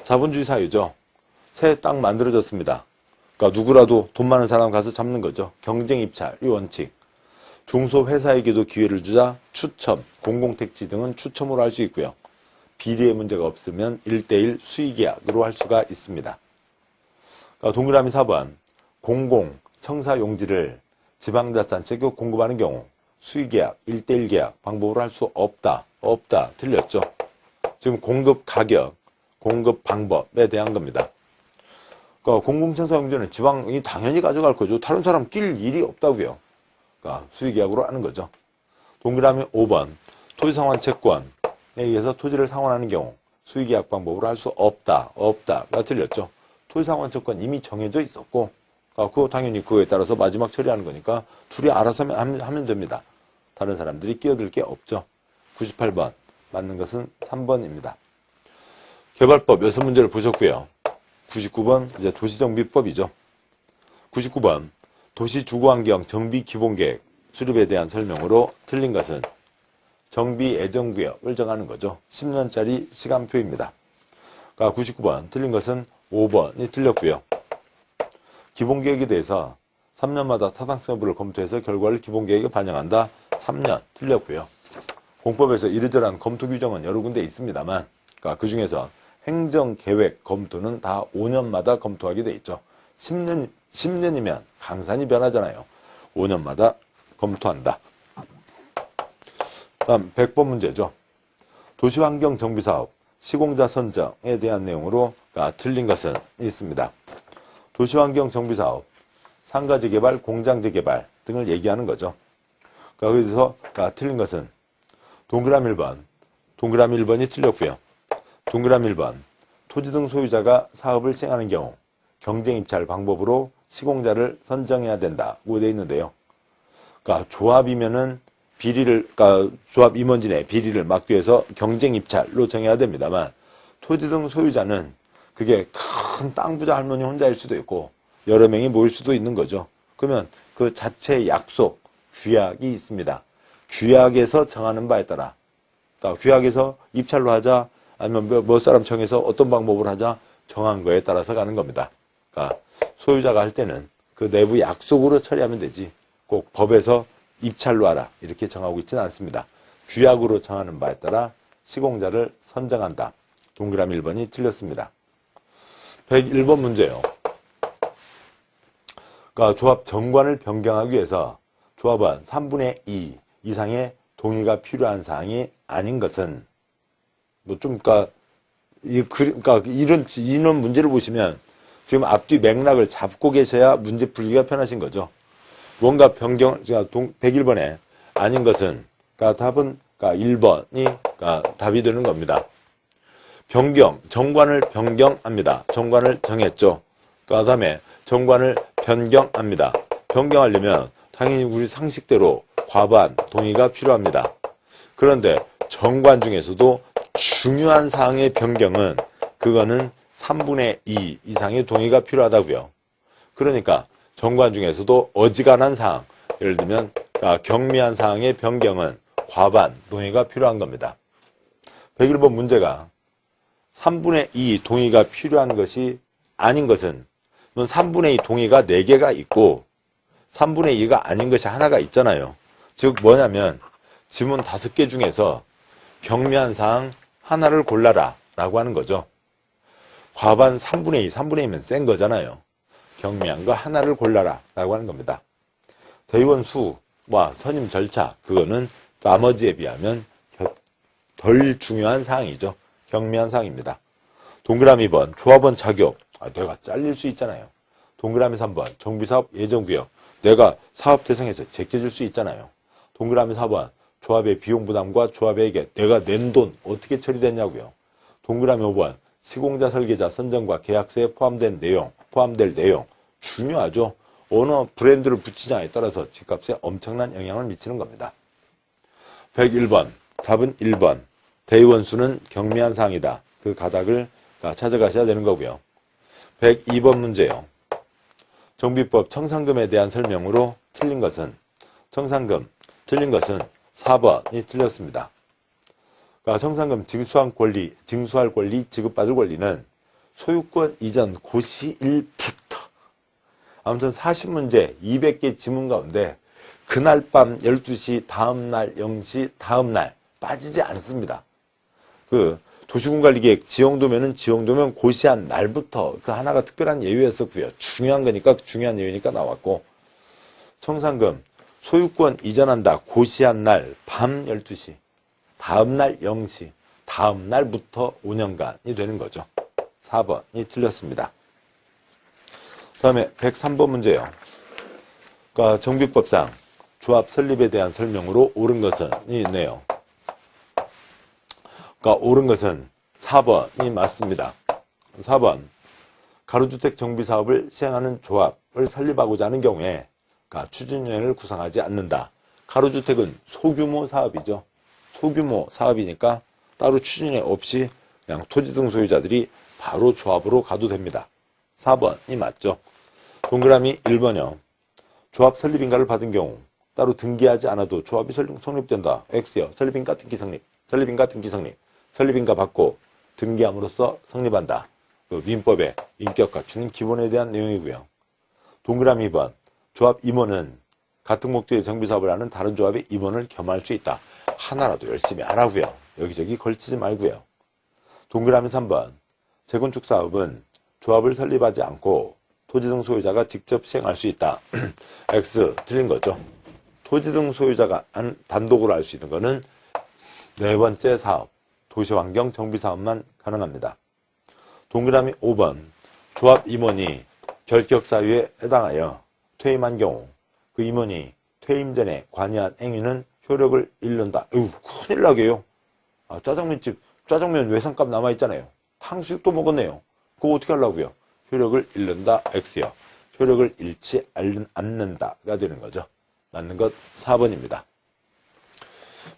자본주의 사회죠. 새 땅 만들어졌습니다. 그러니까 누구라도 돈 많은 사람 가서 잡는 거죠. 경쟁 입찰, 이 원칙. 중소회사에게도 기회를 주자 추첨, 공공택지 등은 추첨으로 할 수 있고요. 비리의 문제가 없으면 1대1 수의계약으로 할 수가 있습니다. 그러니까 동그라미 4번. 공공, 청사 용지를 지방자치단체가 공급하는 경우 수의계약, 1대1 계약 방법으로 할 수 없다. 없다. 틀렸죠. 지금 공급 가격, 공급 방법에 대한 겁니다. 그러니까 공공청사 용지는 지방이 당연히 가져갈 거죠. 다른 사람 낄 일이 없다고요. 그러니까 수의계약으로 하는 거죠. 동그라미 5번. 토지상환 채권에 의해서 토지를 상환하는 경우 수의계약 방법으로 할 수 없다. 없다가 틀렸죠. 토지상환 채권 이미 정해져 있었고 그거 당연히 그거에 따라서 마지막 처리하는 거니까 둘이 알아서 하면 됩니다. 다른 사람들이 끼어들 게 없죠. 98번. 맞는 것은 3번입니다. 개발법 6문제를 보셨고요. 99번 이제 도시정비법이죠. 99번 도시주거환경 정비기본계획 수립에 대한 설명으로 틀린 것은 정비 예정구역을 정하는 거죠. 10년짜리 시간표입니다. 그러니까 99번 틀린 것은 5번이 틀렸고요. 기본계획에 대해서 3년마다 타당성 여부를 검토해서 결과를 기본계획에 반영한다. 3년 틀렸고요. 공법에서 이러저러한 검토 규정은 여러 군데 있습니다만 그러니까 그중에서 행정계획 검토는 다 5년마다 검토하게 돼 있죠. 10년이면 강산이 변하잖아요. 5년마다 검토한다. 다음 100번 문제죠. 도시환경정비사업 시공자 선정에 대한 내용으로 틀린 것은 있습니다. 도시환경정비사업 상가재 개발, 공장재 개발 등을 얘기하는 거죠. 거기서 틀린 것은 동그라미 1번, 동그라미 1번이 틀렸고요. 동그라미 1번, 토지 등 소유자가 사업을 시행하는 경우 경쟁 입찰 방법으로 시공자를 선정해야 된다고 되어 있는데요. 조합이면은 비리를, 조합 임원진 의 비리를 막기 위해서 경쟁 입찰로 정해야 됩니다만, 토지 등 소유자는 그게 큰 땅 부자 할머니 혼자일 수도 있고 여러 명이 모일 수도 있는 거죠. 그러면 그 자체의 약속, 규약이 있습니다. 규약에서 정하는 바에 따라, 규약에서 입찰로 하자, 아니면 몇 사람 정해서 어떤 방법으로 하자, 정한 거에 따라서 가는 겁니다. 그러니까 소유자가 할 때는 그 내부 약속으로 처리하면 되지, 꼭 법에서 입찰로 하라 이렇게 정하고 있지는 않습니다. 규약으로 정하는 바에 따라 시공자를 선정한다. 동그라미 1번이 틀렸습니다. 101번 문제요. 조합 정관을 변경하기 위해서 조합원 3분의 2 이상의 동의가 필요한 사항이 아닌 것은 이런 문제를 보시면 지금 앞뒤 맥락을 잡고 계셔야 문제 풀기가 편하신 거죠. 뭔가 변경, 101번에 아닌 것은, 답은 1번이 답이 되는 겁니다. 변경, 정관을 변경합니다. 정관을 정했죠. 그 다음에 정관을 변경합니다. 변경하려면 당연히 우리 상식대로 과반 동의가 필요합니다. 그런데 정관 중에서도 중요한 사항의 변경은 그거는 3분의 2 이상의 동의가 필요하다고요. 그러니까 정관 중에서도 어지간한 사항, 예를 들면 경미한 사항의 변경은 과반 동의가 필요한 겁니다. 101번 문제가 3분의 2 동의가 필요한 것이 아닌 것은 3분의 2 동의가 4개가 있고 3분의 2가 아닌 것이 하나가 있잖아요. 즉 뭐냐면 지문 5개 중에서 경미한 사항 하나를 골라라 라고 하는 거죠. 과반 3분의 2, 3분의 2면 센 거잖아요. 경미한 거 하나를 골라라 라고 하는 겁니다. 대의원 수와 선임 절차, 그거는 나머지에 비하면 덜 중요한 사항이죠. 경미한 사항입니다. 동그라미 2번, 조합원 자격. 내가 잘릴 수 있잖아요. 동그라미 3번, 정비사업 예정구역. 내가 사업 대상에서 제껴줄 수 있잖아요. 동그라미 4번, 조합의 비용 부담과 조합에게 내가 낸 돈 어떻게 처리됐냐고요. 동그라미 5번, 시공자 설계자 선정과 계약서에 포함될 내용. 중요하죠. 어느 브랜드를 붙이냐에 따라서 집값에 엄청난 영향을 미치는 겁니다. 101번, 답은 1번. 대의원 수는 경미한 사항이다. 그 가닥을 찾아가셔야 되는 거고요. 102번 문제요. 정비법 청산금에 대한 설명으로 틀린 것은, 청산금 틀린 것은 4번이 틀렸습니다. 청산금 징수할 권리, 지급받을 권리는 소유권 이전 고시일부터, 아무튼 40문제 200개 지문 가운데 그날 밤 12시, 다음날 0시, 다음날 빠지지 않습니다. 도시군관리계획 지형도면 고시한 날부터 그 하나가 특별한 예외였었고요. 중요한 거니까, 중요한 예외니까 나왔고, 청산금 소유권 이전한다 고시한 날 밤 12시, 다음날 0시, 다음날부터 5년간이 되는 거죠. 4번이 틀렸습니다. 다음에 103번 문제요. 정비법상 조합 설립에 대한 설명으로 옳은 것은 있네요. 옳은 것은 4번이 맞습니다. 4번, 가로주택 정비사업을 시행하는 조합을 설립하고자 하는 경우에 추진위원회를 구성하지 않는다. 가로주택은 소규모 사업이죠. 소규모 사업이니까 따로 추진위원회 없이 그냥 토지 등 소유자들이 바로 조합으로 가도 됩니다. 4번이 맞죠. 동그라미 1번이요. 조합 설립인가를 받은 경우 따로 등기하지 않아도 조합이 성립된다. X요. 설립인가 등기 성립. 설립인가 등기 성립. 설립인가 받고 등기함으로써 성립한다. 민법의 인격 갖추는 기본에 대한 내용이고요. 동그라미 2번. 조합 임원은 같은 목적의 정비사업을 하는 다른 조합의 임원을 겸할 수 있다. 하나라도 열심히 하라고요. 여기저기 걸치지 말고요. 동그라미 3번. 재건축 사업은 조합을 설립하지 않고 토지 등 소유자가 직접 시행할 수 있다. X 틀린 거죠. 토지 등 소유자가 단독으로 할 수 있는 것은 네 번째 사업, 도시환경 정비사업만 가능합니다. 동그라미 5번, 조합 임원이 결격사유에 해당하여 퇴임한 경우 그 임원이 퇴임 전에 관여한 행위는 효력을 잃는다. 큰일 나게요. 짜장면집 짜장면 외상값 남아있잖아요. 탕수육도 먹었네요. 그거 어떻게 하려고요? 효력을 잃는다. X요. 효력을 잃지 않는다가 되는 거죠. 맞는 것 4번입니다.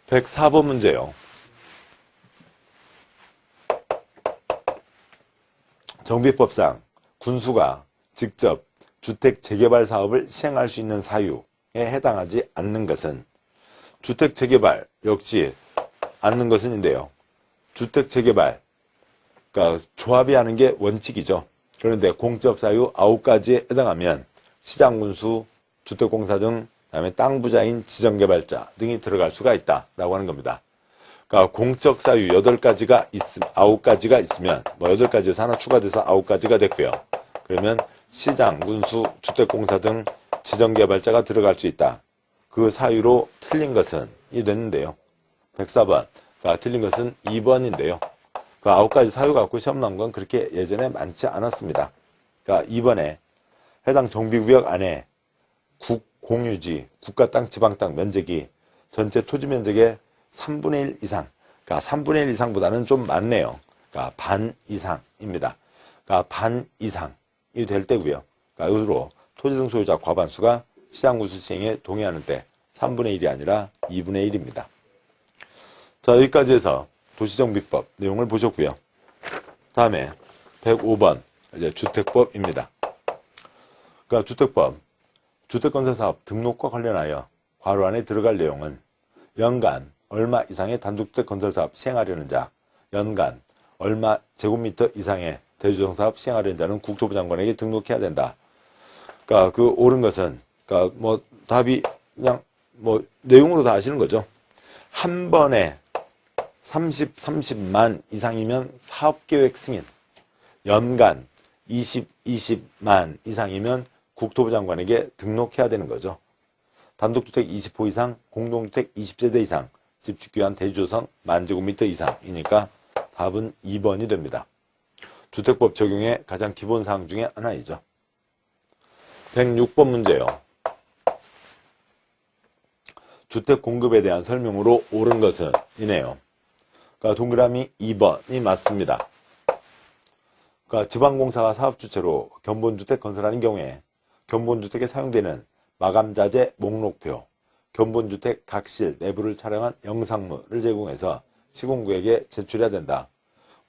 104번 문제요. 정비법상 군수가 직접 주택 재개발 사업을 시행할 수 있는 사유에 해당하지 않는 것은 주택 재개발 역시 않는 것은인데요. 주택 재개발, 그러니까 조합이 하는 게 원칙이죠. 그런데 공적 사유 9가지에 해당하면 시장군수, 주택공사 등 그다음에 땅 부자인 지정개발자 등이 들어갈 수가 있다라고 하는 겁니다. 그러니까 공적 사유 9가지가 있으면 뭐 8가지에서 하나 추가돼서 9가지가 됐고요. 그러면 시장, 군수, 주택공사 등 지정개발자가 들어갈 수 있다. 그 사유로 틀린 것은 이 됐는데요. 104번. 그러니까 틀린 것은 2번인데요. 그 9가지 사유 갖고 시험 나온 건 그렇게 예전에 많지 않았습니다. 그러니까 2번에 해당 정비구역 안에 국공유지, 국가 땅, 지방 땅 면적이 전체 토지 면적의 3분의 1 이상, 그러니까 3분의 1 이상보다는 좀 많네요. 그러니까 반 이상입니다. 그러니까 반 이상이 될 때고요. 그러니까 이것으로 토지 등 소유자 과반수가 시장군수 시행에 동의하는 때 3분의 1이 아니라 2분의 1입니다. 자, 여기까지 해서 도시정비법 내용을 보셨고요. 다음에 105번 이제 주택법입니다. 그러니까 주택법, 주택건설사업 등록과 관련하여 괄호 안에 들어갈 내용은 연간 얼마 이상의 단독주택 건설사업 시행하려는 자, 연간 얼마 제곱미터 이상의 대주정사업 시행하려는 자는 국토부 장관에게 등록해야 된다. 그러니까 그 옳은 것은, 그러니까 뭐 답이 그냥 뭐 내용으로 다 아시는 거죠. 한 번에 30만 이상이면 사업계획 승인, 연간 20만 이상이면 국토부 장관에게 등록해야 되는 거죠. 단독주택 20호 이상, 공동주택 20세대 이상, 집축기한 대주조성 10,000제곱미터 이상이니까 답은 2번이 됩니다. 주택법 적용의 가장 기본 사항 중에 하나이죠. 106번 문제요. 주택 공급에 대한 설명으로 옳은 것은 이네요. 그러니까 동그라미 2번이 맞습니다. 그러니까 지방공사가 사업주체로 견본주택 건설하는 경우에 견본주택에 사용되는 마감자재 목록표, 견본주택 각실 내부를 촬영한 영상물을 제공해서 시공구에게 제출해야 된다.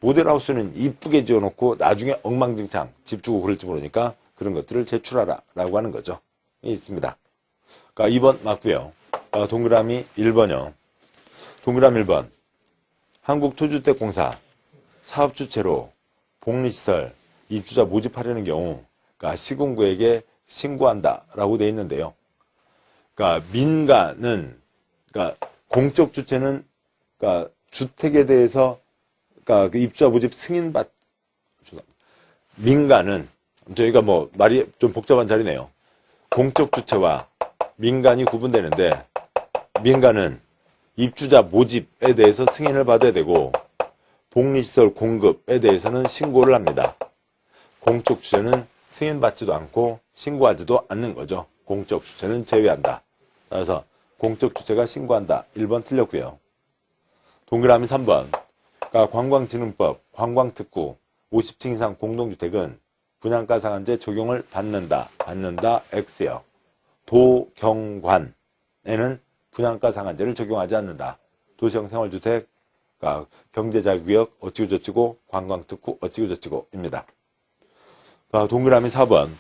모델하우스는 이쁘게 지어놓고 나중에 엉망진창 집 주고 그럴지 모르니까 그런 것들을 제출하라 라고 하는 거죠. 있습니다. 그러니까 2번 맞고요. 동그라미 1번이요. 동그라미 1번. 한국토지주택공사 사업주체로 복리시설 입주자 모집하려는 경우 그러니까 시군구에게 신고한다라고 되어 있는데요. 그러니까 민간은 그러니까 공적 주체는 그러니까 주택에 대해서 그러니까 그 입주자 모집 승인받 민간은 저희가 뭐 말이 좀 복잡한 자리네요. 공적 주체와 민간이 구분되는데 민간은 입주자 모집에 대해서 승인을 받아야 되고 복리시설 공급에 대해서는 신고를 합니다. 공적 주체는 승인받지도 않고 신고하지도 않는 거죠. 공적 주체는 제외한다. 따라서 공적 주체가 신고한다. 1번 틀렸고요. 동그라미 3번. 그러니까 관광진흥법, 관광특구, 50층 이상 공동주택은 분양가 상한제 적용을 받는다. X요. 도경관에는 분양가 상한제를 적용하지 않는다. 도시형 생활주택, 그러니까 경제자유구역 어찌고저찌고 관광특구 어찌고저찌고입니다. 동그라미 4번.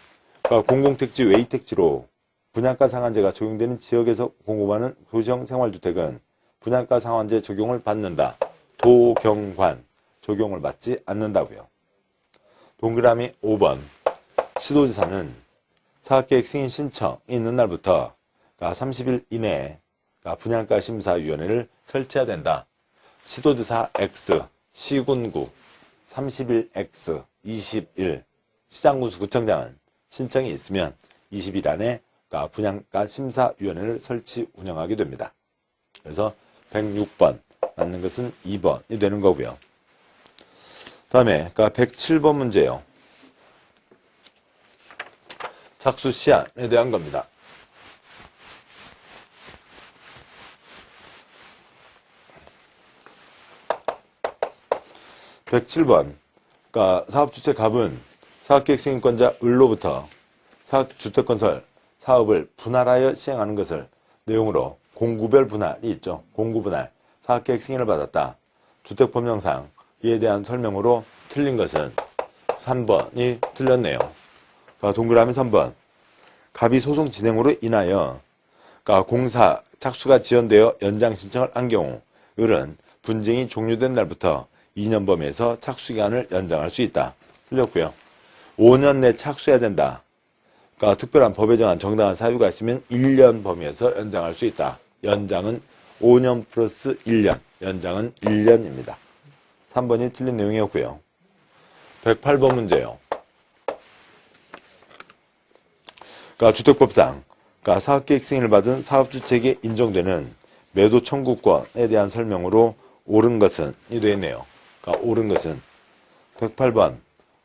그러니까 공공택지 외의택지로 분양가 상한제가 적용되는 지역에서 공급하는 도시형 생활주택은 분양가 상한제 적용을 받는다. 도경관 적용을 받지 않는다고요. 동그라미 5번. 시도지사는 사업계획 승인 신청이 있는 날부터 30일 이내에 분양가 심사위원회를 설치해야 된다. 시도지사 X, 시군구 30일 X, 20일, 시장군수 구청장은 신청이 있으면 20일 안에 그러니까 분양가 심사위원회를 설치 운영하게 됩니다. 그래서 106번 맞는 것은 2번이 되는 거고요. 다음에 그러니까 107번 문제예요. 착수 시한에 대한 겁니다. (107번) 그러니까 사업주체 갑은 사업계획 승인권자 을로부터 주택건설 사업을 분할하여 시행하는 것을 내용으로 공구별 분할이 있죠. 공구분할 사업계획 승인을 받았다. 주택법령상 이에 대한 설명으로 틀린 것은 3번이 틀렸네요. 그러니까 동그라미 3번 갑이 소송 진행으로 인하여 그러니까 공사 착수가 지연되어 연장 신청을 한 경우 을은 분쟁이 종료된 날부터 2년 범위에서 착수기간을 연장할 수 있다. 틀렸고요. 5년 내 착수해야 된다. 그러니까 특별한 법에 정한 정당한 사유가 있으면 1년 범위에서 연장할 수 있다. 연장은 5년 플러스 1년, 연장은 1년입니다. 3번이 틀린 내용이었고요. 108번 문제요. 그러니까 주택법상 그러니까 사업계획 승인을 받은 사업주체에게 인정되는 매도 청구권에 대한 설명으로 옳은 것은 이 되어 있네요. 그러니까 옳은 것은 108번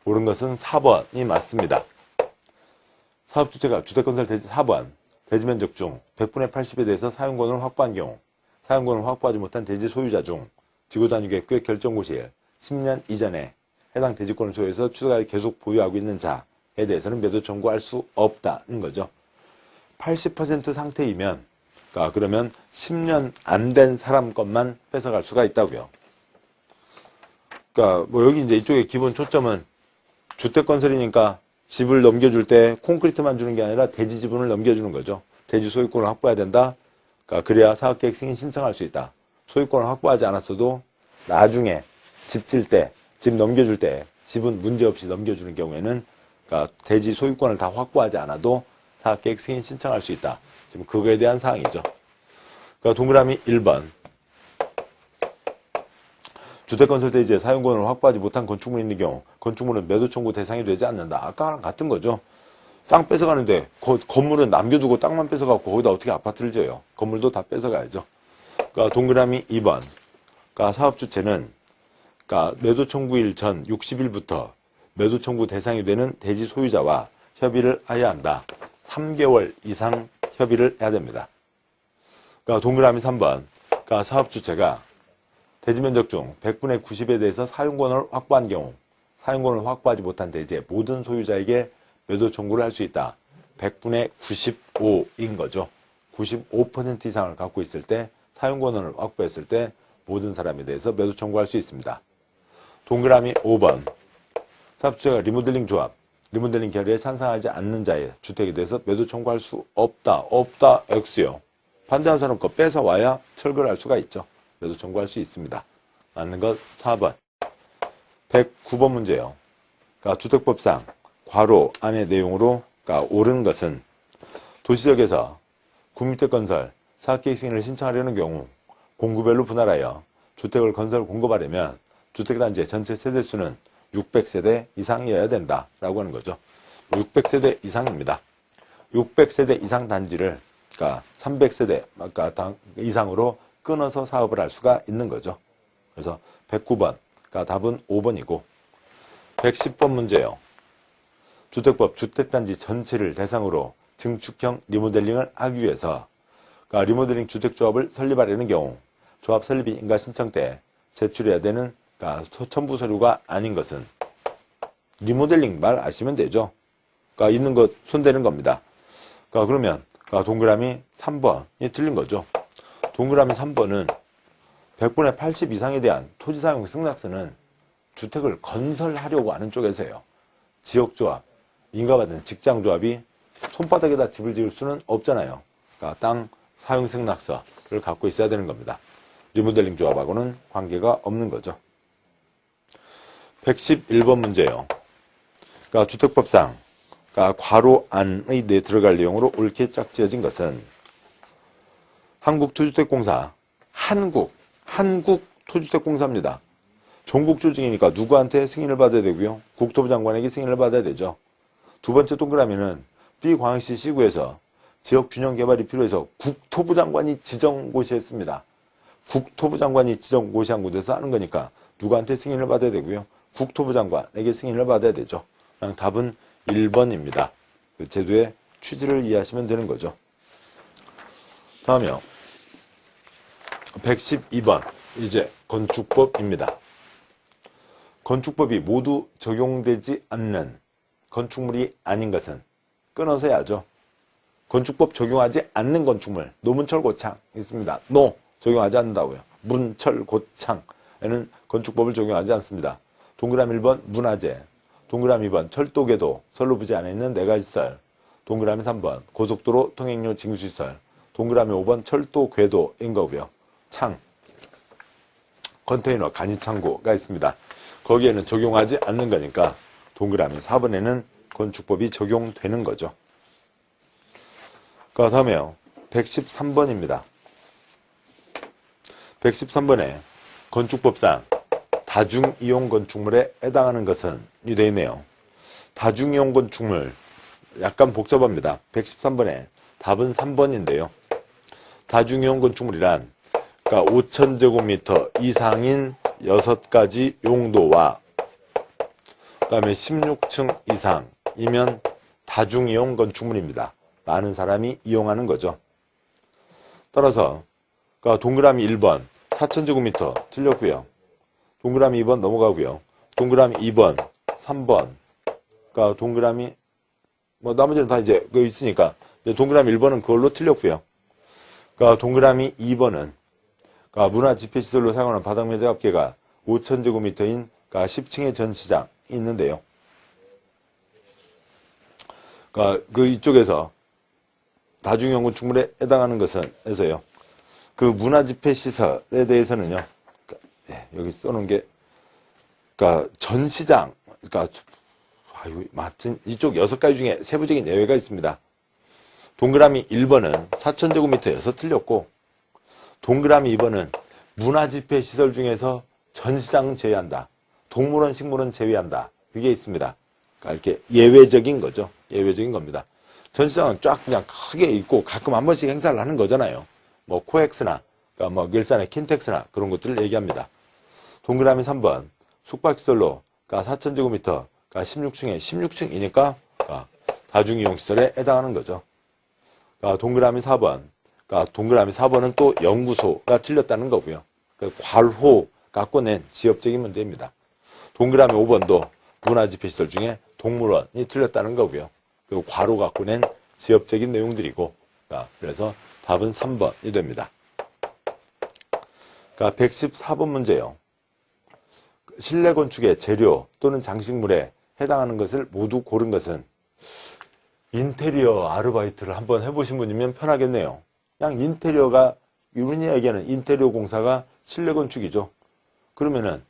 옳은 것은 4번이 맞습니다. 사업주체가 주택건설 대지 4번 대지면적 중 100분의 80에 대해서 사용권을 확보한 경우 사용권을 확보하지 못한 대지 소유자 중 지구단위계획 결정고시일 10년 이전에 해당 대지권을 소유해서 추가에 계속 보유하고 있는 자에 대해서는 매도 청구할 수 없다는 거죠. 80% 상태이면 그러니까 그러면 10년 안 된 사람 것만 뺏어갈 수가 있다고요. 그러니까 뭐 여기 이제 이쪽에 기본 초점은 주택건설이니까 집을 넘겨줄 때 콘크리트만 주는 게 아니라 대지 지분을 넘겨주는 거죠. 대지 소유권을 확보해야 된다. 그러니까 그래야 사업계획 승인 신청할 수 있다. 소유권을 확보하지 않았어도 나중에 집 질 때, 집 넘겨줄 때 집은 문제없이 넘겨주는 경우에는 그러니까 대지 소유권을 다 확보하지 않아도 사업계획 승인 신청할 수 있다. 지금 그거에 대한 사항이죠. 그러니까 동그라미 1번. 주택건설 대지에 사용권을 확보하지 못한 건축물이 있는 경우 건축물은 매도 청구 대상이 되지 않는다. 아까랑 같은 거죠. 땅 뺏어가는데 건물은 남겨두고 땅만 뺏어가고 거기다 어떻게 아파트를 지어요. 건물도 다 뺏어가야죠. 그러니까 동그라미 2번. 그러니까 사업주체는 그러니까 매도 청구일 전 60일부터 매도 청구 대상이 되는 대지 소유자와 협의를 해야 한다. 3개월 이상 협의를 해야 됩니다. 그러니까 동그라미 3번. 그러니까 사업주체가 대지면적 중 100분의 90에 대해서 사용권을 확보한 경우 사용권을 확보하지 못한 대지의 모든 소유자에게 매도 청구를 할 수 있다. 100분의 95인 거죠. 95% 이상을 갖고 있을 때 사용권을 확보했을 때 모든 사람에 대해서 매도 청구할 수 있습니다. 동그라미 5번. 사업주체가 리모델링 조합, 리모델링 결의에 찬성하지 않는 자의 주택에 대해서 매도 청구할 수 없다. 없다. X요. 반대한 사람 거 뺏어와야 철거를 할 수가 있죠. 매도 청구할 수 있습니다. 맞는 것 4번. 109번 문제요. 그러니까 주택법상 괄호 안의 내용으로 그러니까 옳은 것은 도시적에서 구민택건설 사업계획 승인을 신청하려는 경우 공구별로 분할하여 주택을 건설 공급하려면 주택단지의 전체 세대수는 600세대 이상이어야 된다라고 하는 거죠. 600세대 이상입니다. 600세대 이상 단지를 그러니까 300세대 그러니까 이상으로 끊어서 사업을 할 수가 있는 거죠. 그래서 109번, 그러니까 답은 5번이고 110번 문제요. 주택법 주택단지 전체를 대상으로 증축형 리모델링을 하기 위해서 그러니까 리모델링 주택조합을 설립하려는 경우 조합 설립이 인가 신청 때 제출해야 되는 그러니까 첨부 서류가 아닌 것은 리모델링 말 아시면 되죠. 그러니까 있는 것 손대는 겁니다. 그러니까 그러면 그러니까 동그라미 3번이 틀린 거죠. 동그라미 3번은 100분의 80 이상에 대한 토지사용 승낙서는 주택을 건설하려고 하는 쪽에서요. 지역조합, 인가받은 직장조합이 손바닥에다 집을 지을 수는 없잖아요. 그러니까 땅 사용 승낙서를 갖고 있어야 되는 겁니다. 리모델링 조합하고는 관계가 없는 거죠. 111번 문제요. 그러니까 주택법상 그러니까 괄호 안의 내 들어갈 내용으로 옳게 짝지어진 것은 한국토주택공사, 한국토주택공사입니다. 전국 조직이니까 누구한테 승인을 받아야 되고요. 국토부 장관에게 승인을 받아야 되죠. 두 번째 동그라미는 B광역시 시구에서 지역 균형 개발이 필요해서 국토부 장관이 지정고시했습니다. 국토부 장관이 지정고시한 곳에서 하는 거니까 누구한테 승인을 받아야 되고요. 국토부 장관에게 승인을 받아야 되죠. 그냥 답은 1번입니다. 그 제도의 취지를 이해하시면 되는 거죠. 다음이요. 112번 이제 건축법입니다. 건축법이 모두 적용되지 않는 건축물이 아닌 것은 끊어서 해야죠. 건축법 적용하지 않는 건축물, 노문철고창 있습니다. 노 적용하지 않는다고요. 문철고창에는 건축법을 적용하지 않습니다. 동그라미 1번 문화재, 동그라미 2번 철도궤도, 선로 부지 안에 있는 내가시설, 동그라미 3번 고속도로 통행료 징수시설, 동그라미 5번 철도궤도인 거고요. 창, 컨테이너 간이창고가 있습니다. 거기에는 적용하지 않는 거니까 동그라미 4번에는 건축법이 적용되는 거죠. 그 다음에요. 113번입니다. 113번에 건축법상 다중이용 건축물에 해당하는 것은 이 되어 있네요. 다중이용 건축물 약간 복잡합니다. 113번에 답은 3번인데요. 다중이용 건축물이란 그러니까 5,000제곱미터 이상인 6가지 용도와 그 다음에 16층 이상이면 다중이용 건축물입니다. 많은 사람이 이용하는 거죠. 따라서 그러니까 동그라미 1번 4,000제곱미터 틀렸고요. 동그라미 2번 넘어가고요. 동그라미 2번, 3번 그러니까 동그라미 뭐 나머지는 다 이제 그 있으니까 동그라미 1번은 그걸로 틀렸고요. 그러니까 동그라미 2번은 그러니까 문화집회시설로 사용하는 바닥면적 합계가 5,000제곱미터인 그러니까 10층의 전시장이 있는데요. 그러니까 그 이쪽에서 다중이용 건축물에 해당하는 것은 해서요. 그 문화집회시설에 대해서는요. 그러니까 여기 써놓은 게 그러니까 전시장 그러니까 마침 이쪽 6가지 중에 세부적인 예외가 있습니다. 동그라미 1번은 4,000제곱미터여서 틀렸고 동그라미 2번은 문화집회시설 중에서 전시장은 제외한다. 동물원, 식물원 제외한다. 그게 있습니다. 그러니까 이렇게 예외적인 거죠. 예외적인 겁니다. 전시장은 쫙 그냥 크게 있고 가끔 한 번씩 행사를 하는 거잖아요. 뭐 코엑스나 그러니까 뭐 일산의 킨텍스나 그런 것들을 얘기합니다. 동그라미 3번 숙박시설로 그러니까 4,000제곱미터 그러니까 16층에 16층이니까 그러니까 다중이용시설에 해당하는 거죠. 그러니까 동그라미 4번 그러니까 동그라미 4번은 또 연구소가 틀렸다는 거고요. 그러니까 괄호 갖고 낸 지역적인 문제입니다. 동그라미 5번도 문화집회시설 중에 동물원이 틀렸다는 거고요. 그리고 괄호 갖고 낸 지역적인 내용들이고 그러니까 그래서 답은 3번이 됩니다. 그러니까 114번 문제요. 실내 건축의 재료 또는 장식물에 해당하는 것을 모두 고른 것은 인테리어 아르바이트를 한번 해보신 분이면 편하겠네요. 그냥 인테리어가 우리 얘기하는 인테리어 공사가 실내 건축이죠. 그러면은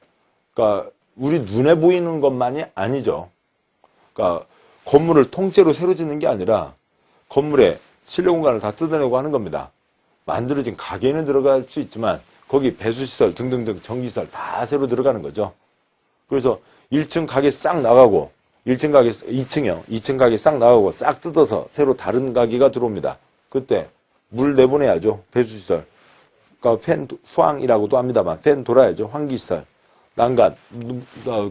그러니까 우리 눈에 보이는 것만이 아니죠. 그러니까 건물을 통째로 새로 짓는 게 아니라 건물에 실내 공간을 다 뜯어내고 하는 겁니다. 만들어진 가게는 들어갈 수 있지만 거기 배수시설 등등등 전기시설 다 새로 들어가는 거죠. 그래서 1층 가게 싹 나가고 1층 가게 2층이요. 2층 가게 싹 나가고 싹 뜯어서 새로 다른 가게가 들어옵니다. 그때 물 내보내야죠. 배수시설. 그러니까 팬 후황이라고도 합니다만 팬 돌아야죠. 환기시설. 난간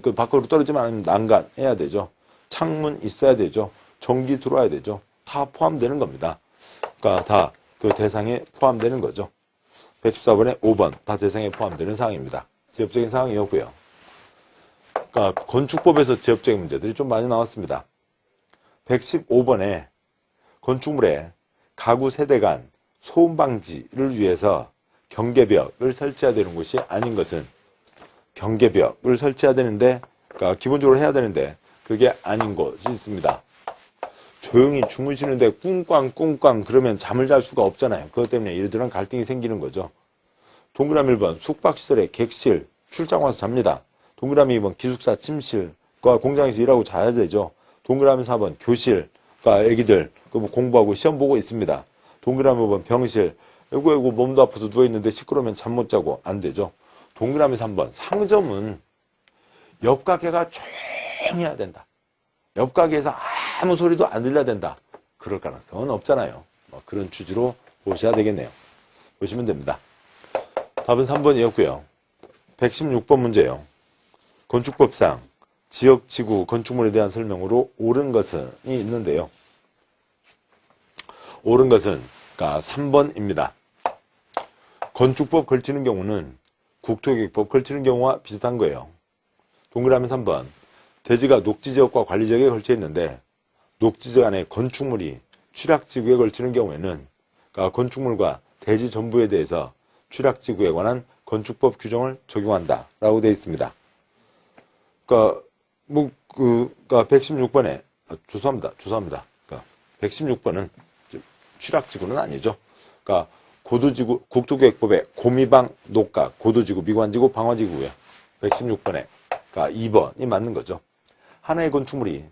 그 밖으로 떨어지면 않으면 난간 해야 되죠. 창문 있어야 되죠. 전기 들어와야 되죠. 다 포함되는 겁니다. 그러니까 다 그 대상에 포함되는 거죠. 114번에 5번 다 대상에 포함되는 사항입니다. 지역적인 사항이었고요. 그러니까 건축법에서 지역적인 문제들이 좀 많이 나왔습니다. 115번에 건축물에 가구 세대 간 소음 방지를 위해서 경계벽을 설치해야 되는 곳이 아닌 것은 경계벽을 설치해야 되는데 그러니까 기본적으로 해야 되는데 그게 아닌 곳이 있습니다. 조용히 주무시는데 꿍꽝 그러면 잠을 잘 수가 없잖아요. 그것 때문에 이러저런 갈등이 생기는 거죠. 동그라미 1번 숙박시설에 객실 출장 와서 잡니다. 동그라미 2번 기숙사 침실과 공장에서 일하고 자야 되죠. 동그라미 4번 교실 그러니까 애기들 공부하고 시험 보고 있습니다. 동그라미 5번 병실 아이고 몸도 아파서 누워있는데 시끄러우면 잠 못 자고 안 되죠. 동그라미 3번 상점은 옆 가게가 조용해야 된다. 옆 가게에서 아무 소리도 안 들려야 된다. 그럴 가능성은 없잖아요. 그런 취지로 보셔야 되겠네요. 보시면 됩니다. 답은 3번이었고요. 116번 문제요. 건축법상 지역, 지구, 건축물에 대한 설명으로 옳은 것은 이 있는데요. 옳은 것은 3번입니다. 건축법 걸치는 경우는 국토계획법 걸치는 경우와 비슷한 거예요. 동그라미 3번. 대지가 녹지지역과 관리지역에 걸쳐 있는데 녹지지역 안에 건축물이 취락지구에 걸치는 경우에는 건축물과 대지 전부에 대해서 취락지구에 관한 건축법 규정을 적용한다 라고 되어 있습니다. 116번에 죄송합니다. 116번은 취락지구는 아니죠. 고도지구, 국토계획법의 고미방, 녹가, 고도지구, 미관지구, 방화지구고요. 116번에 2번이 맞는 거죠. 하나의 건축물이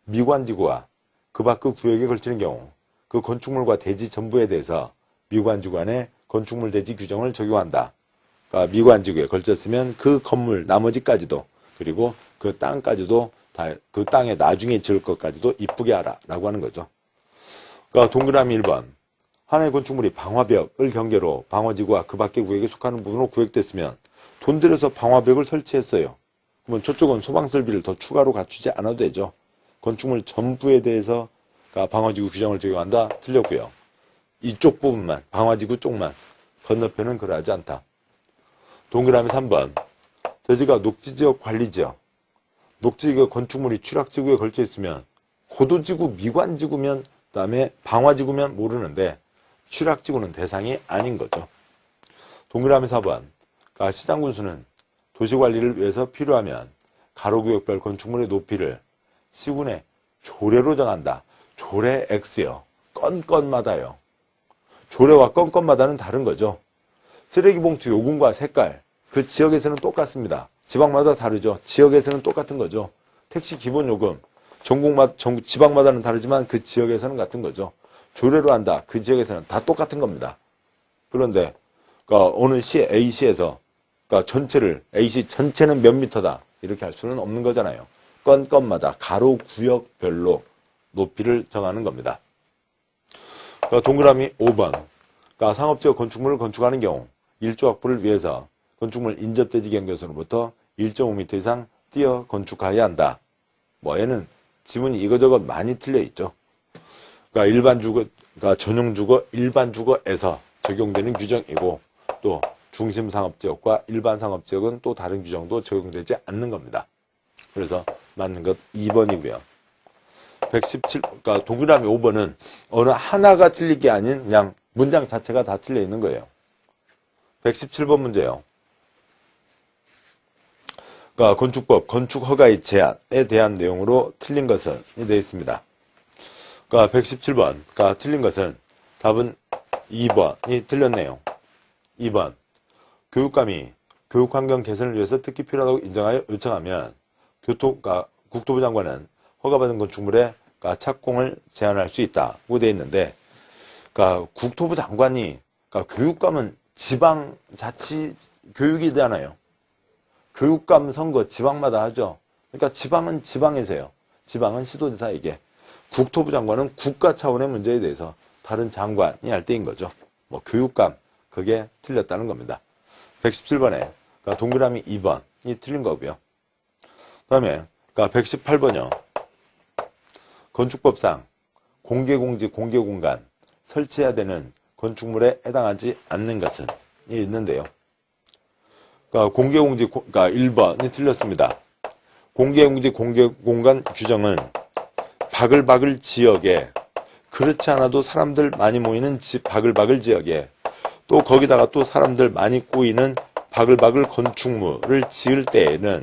미관지구와 그 밖의 구역에 걸치는 경우 그 건축물과 대지 전부에 대해서 미관지구 안에 건축물 대지 규정을 적용한다. 미관지구에 걸쳤으면 그 건물 나머지까지도 그리고 그 땅까지도 다 그 땅에 나중에 지을 것까지도 이쁘게 하라 라고 하는 거죠. 동그라미 1번. 하나의 건축물이 방화벽을 경계로 방화지구와 그 밖의 구역에 속하는 부분으로 구획됐으면 돈 들여서 방화벽을 설치했어요. 그러면 저쪽은 소방설비를 더 추가로 갖추지 않아도 되죠. 건축물 전부에 대해서 방화지구 규정을 적용한다. 틀렸고요. 이쪽 부분만, 방화지구 쪽만, 건너편은 그러하지 않다. 동그라미 3번. 대지가 녹지지역, 관리지역. 녹지지역 건축물이 취락지구에 걸쳐 있으면 고도지구, 미관지구면 그다음에 방화지구면 모르는데 취락지구는 대상이 아닌 거죠. 동그라미 4번. 시장군수는 도시관리를 위해서 필요하면 가로구역별 건축물의 높이를 시군의 조례로 정한다. 조례 X요. 건건마다요. 조례와 건건마다는 다른 거죠. 쓰레기봉투 요금과 색깔 그 지역에서는 똑같습니다. 지방마다 다르죠. 지역에서는 똑같은 거죠. 택시 기본요금 지방마다는 다르지만 그 지역에서는 같은 거죠. 조례로 한다. 그 지역에서는 다 똑같은 겁니다. 그런데 어느 시 A시에서 전체를 A시 전체는 몇 미터다 이렇게 할 수는 없는 거잖아요. 건건마다 가로 구역별로 높이를 정하는 겁니다. 동그라미 5번. 상업지역 건축물을 건축하는 경우 일조 확보를 위해서 건축물 인접대지 경계선으로부터 1.5m 이상 띄어 건축하여야 한다. 얘는 지문이 이거저거 많이 틀려 있죠. 일반 주거, 전용 주거, 일반 주거에서 적용되는 규정이고 또 중심 상업지역과 일반 상업지역은 또 다른 규정도 적용되지 않는 겁니다. 그래서 맞는 것 2번이고요. 117, 동그라미 5번은 어느 하나가 틀린 게 아닌 그냥 문장 자체가 다 틀려 있는 거예요. 117번 문제요. 건축법, 건축허가의 제한에 대한 내용으로 틀린 것은 되어 있습니다. 117번, 틀린 것은 답은 2번이 틀렸네요. 2번. 교육감이 교육환경 개선을 위해서 특히 필요하다고 인정하여 요청하면 국토부 장관은 허가받은 건축물에 착공을 제한할 수 있다고 되어 있는데, 국토부 장관이, 교육감은 지방자치 교육이 되잖아요. 교육감 선거 지방마다 하죠. 그러니까 지방은 지방에서요. 지방은 시도지사에게. 국토부 장관은 국가 차원의 문제에 대해서 다른 장관이 할 때인 거죠. 교육감, 그게 틀렸다는 겁니다. 117번에 동그라미 2번이 틀린 거고요. 그 다음에 118번이요. 건축법상 공개공지, 공개공간 설치해야 되는 건축물에 해당하지 않는 것은 있는데요. 공개공지, 1번이 틀렸습니다. 공개공지, 공개공간 규정은 바글바글 지역에 그렇지 않아도 사람들 많이 모이는 바글바글 지역에 또 거기다가 또 사람들 많이 꼬이는 바글바글 건축물을 지을 때에는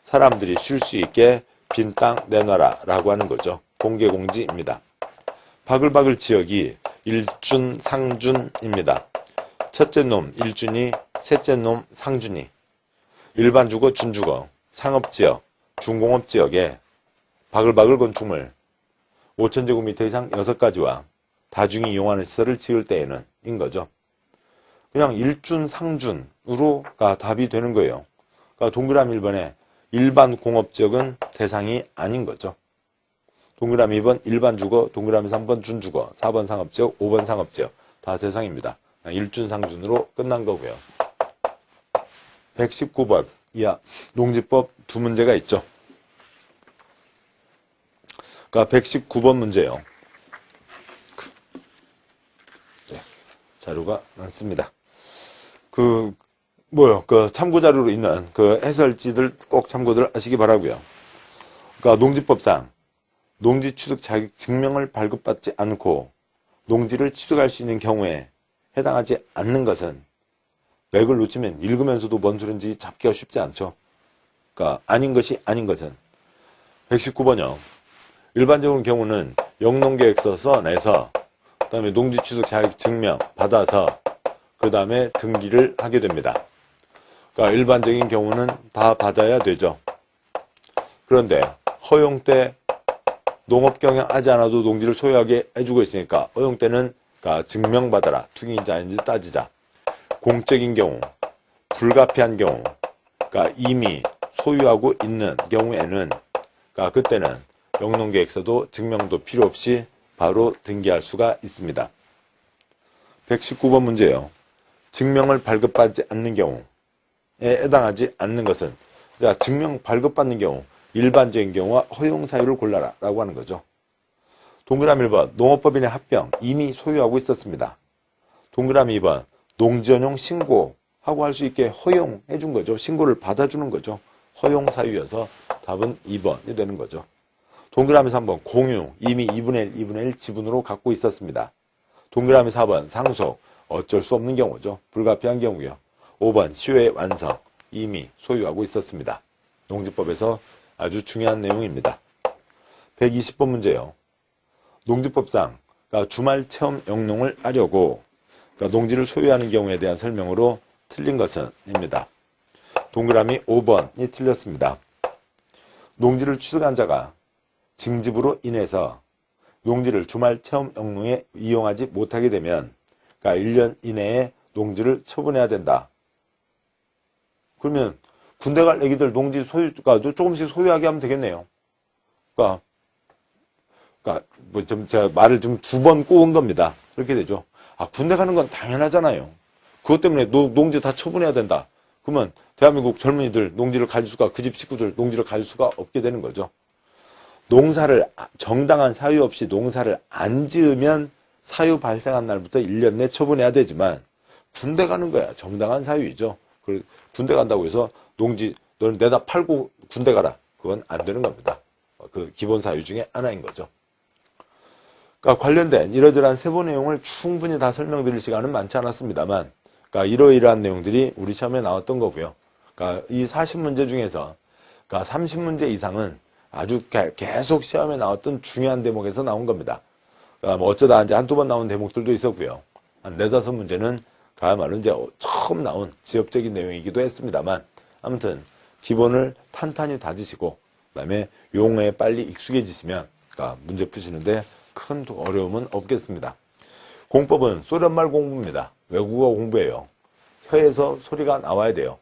사람들이 쉴 수 있게 빈 땅 내놔라 라고 하는 거죠. 공개공지입니다. 바글바글 지역이 일준, 상준입니다. 첫째 놈 일준이, 셋째 놈 상준이. 일반 주거, 준주거, 상업지역, 중공업지역에 바글바글 건축물 5,000제곱미터 이상 6가지와 다중이 이용하는 시설을 지을 때에는 인 거죠. 그냥 일준, 상준으로가 답이 되는 거예요. 동그라미 1번에 일반 공업지역은 대상이 아닌 거죠. 동그라미 2번 일반 주거, 동그라미 3번 준주거, 4번 상업지역, 5번 상업지역 다 대상입니다. 일준상준으로 끝난 거고요. 119번 이하 농지법 두 문제가 있죠. 그러니까 119번 문제요. 네, 자료가 많습니다. 그 참고 자료로 있는 그 해설지들 꼭 참고들 하시기 바라고요. 그러니까 농지법상 농지 취득 자격 증명을 발급받지 않고 농지를 취득할 수 있는 경우에 해당하지 않는 것은 맥을 놓치면 읽으면서도 뭔 소린지 잡기가 쉽지 않죠. 그러니까 아닌 것이 아닌 것은 119번요. 일반적인 경우는 영농계획서 내서 그다음에 농지 취득 자격 증명 받아서 그 다음에 등기를 하게 됩니다. 그러니까 일반적인 경우는 다 받아야 되죠. 그런데 허용 때 농업 경영하지 않아도 농지를 소유하게 해주고 있으니까 허용 때는 그러니까 증명받아라. 투기인지 아닌지 따지자. 공적인 경우, 불가피한 경우, 그러니까 이미 소유하고 있는 경우에는 그러니까 그때는 영농계획서도 증명도 필요 없이 바로 등기할 수가 있습니다. 119번 문제예요. 증명을 발급받지 않는 경우에 해당하지 않는 것은 증명 발급받는 경우 일반적인 경우와 허용 사유를 골라라 라고 하는 거죠. 동그라미 1번 농업법인의 합병 이미 소유하고 있었습니다. 동그라미 2번 농지전용 신고하고 할 수 있게 허용해 준 거죠. 신고를 받아주는 거죠. 허용 사유여서 답은 2번이 되는 거죠. 동그라미 3번 공유 이미 2분의 1, 2분의 1 지분으로 갖고 있었습니다. 동그라미 4번 상속 어쩔 수 없는 경우죠. 불가피한 경우요. 5번 시효의 완성 이미 소유하고 있었습니다. 농지법에서 아주 중요한 내용입니다. 120번 문제요. 농지법상 그러니까 주말 체험 영농을 하려고 그러니까 농지를 소유하는 경우에 대한 설명으로 틀린 것은입니다. 동그라미 5번이 틀렸습니다. 농지를 취득한 자가 징집으로 인해서 농지를 주말 체험 영농에 이용하지 못하게 되면 그러니까 1년 이내에 농지를 처분해야 된다. 그러면 군대 갈 애기들 농지 소유가 조금씩 소유하게 하면 되겠네요. 그러니까 뭐 좀 제가 말을 좀 두 번 꼬은 겁니다. 그렇게 되죠. 군대 가는 건 당연하잖아요. 그것 때문에 농지 다 처분해야 된다. 그러면 대한민국 젊은이들 농지를 가질 수가 그 집 식구들 농지를 가질 수가 없게 되는 거죠. 농사를 정당한 사유 없이 농사를 안 지으면 사유 발생한 날부터 1년 내 처분해야 되지만 군대 가는 거야. 정당한 사유이죠. 군대 간다고 해서 농지 너는 내다 팔고 군대 가라. 그건 안 되는 겁니다. 그 기본 사유 중에 하나인 거죠. 그러니까 관련된 이러저러한 세부 내용을 충분히 다 설명드릴 시간은 많지 않았습니다만 그러니까 이러이러한 내용들이 우리 시험에 나왔던 거고요. 그러니까 이 40문제 중에서 그러니까 30문제 이상은 아주 계속 시험에 나왔던 중요한 대목에서 나온 겁니다. 그러니까 뭐 어쩌다 이제 한두 번 나온 대목들도 있었고요. 한 4-5문제는 그야말로 이제 처음 나온 지엽적인 내용이기도 했습니다만 아무튼 기본을 탄탄히 다지시고 그다음에 용어에 빨리 익숙해지시면 그러니까 문제 푸시는데 큰 어려움은 없겠습니다. 공법은 소련말 공부입니다. 외국어 공부예요. 혀에서 소리가 나와야 돼요.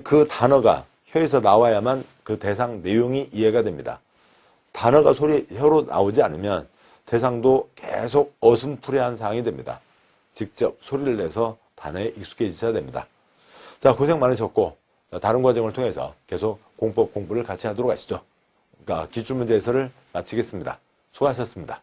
그 단어가 혀에서 나와야만 그 대상 내용이 이해가 됩니다. 단어가 혀로 나오지 않으면 대상도 계속 어슴푸레한 상황이 됩니다. 직접 소리를 내서 단어에 익숙해지셔야 됩니다. 자, 고생 많으셨고 다른 과정을 통해서 계속 공법 공부를 같이 하도록 하시죠. 그러니까 기출문제 해설을 마치겠습니다. 수고하셨습니다.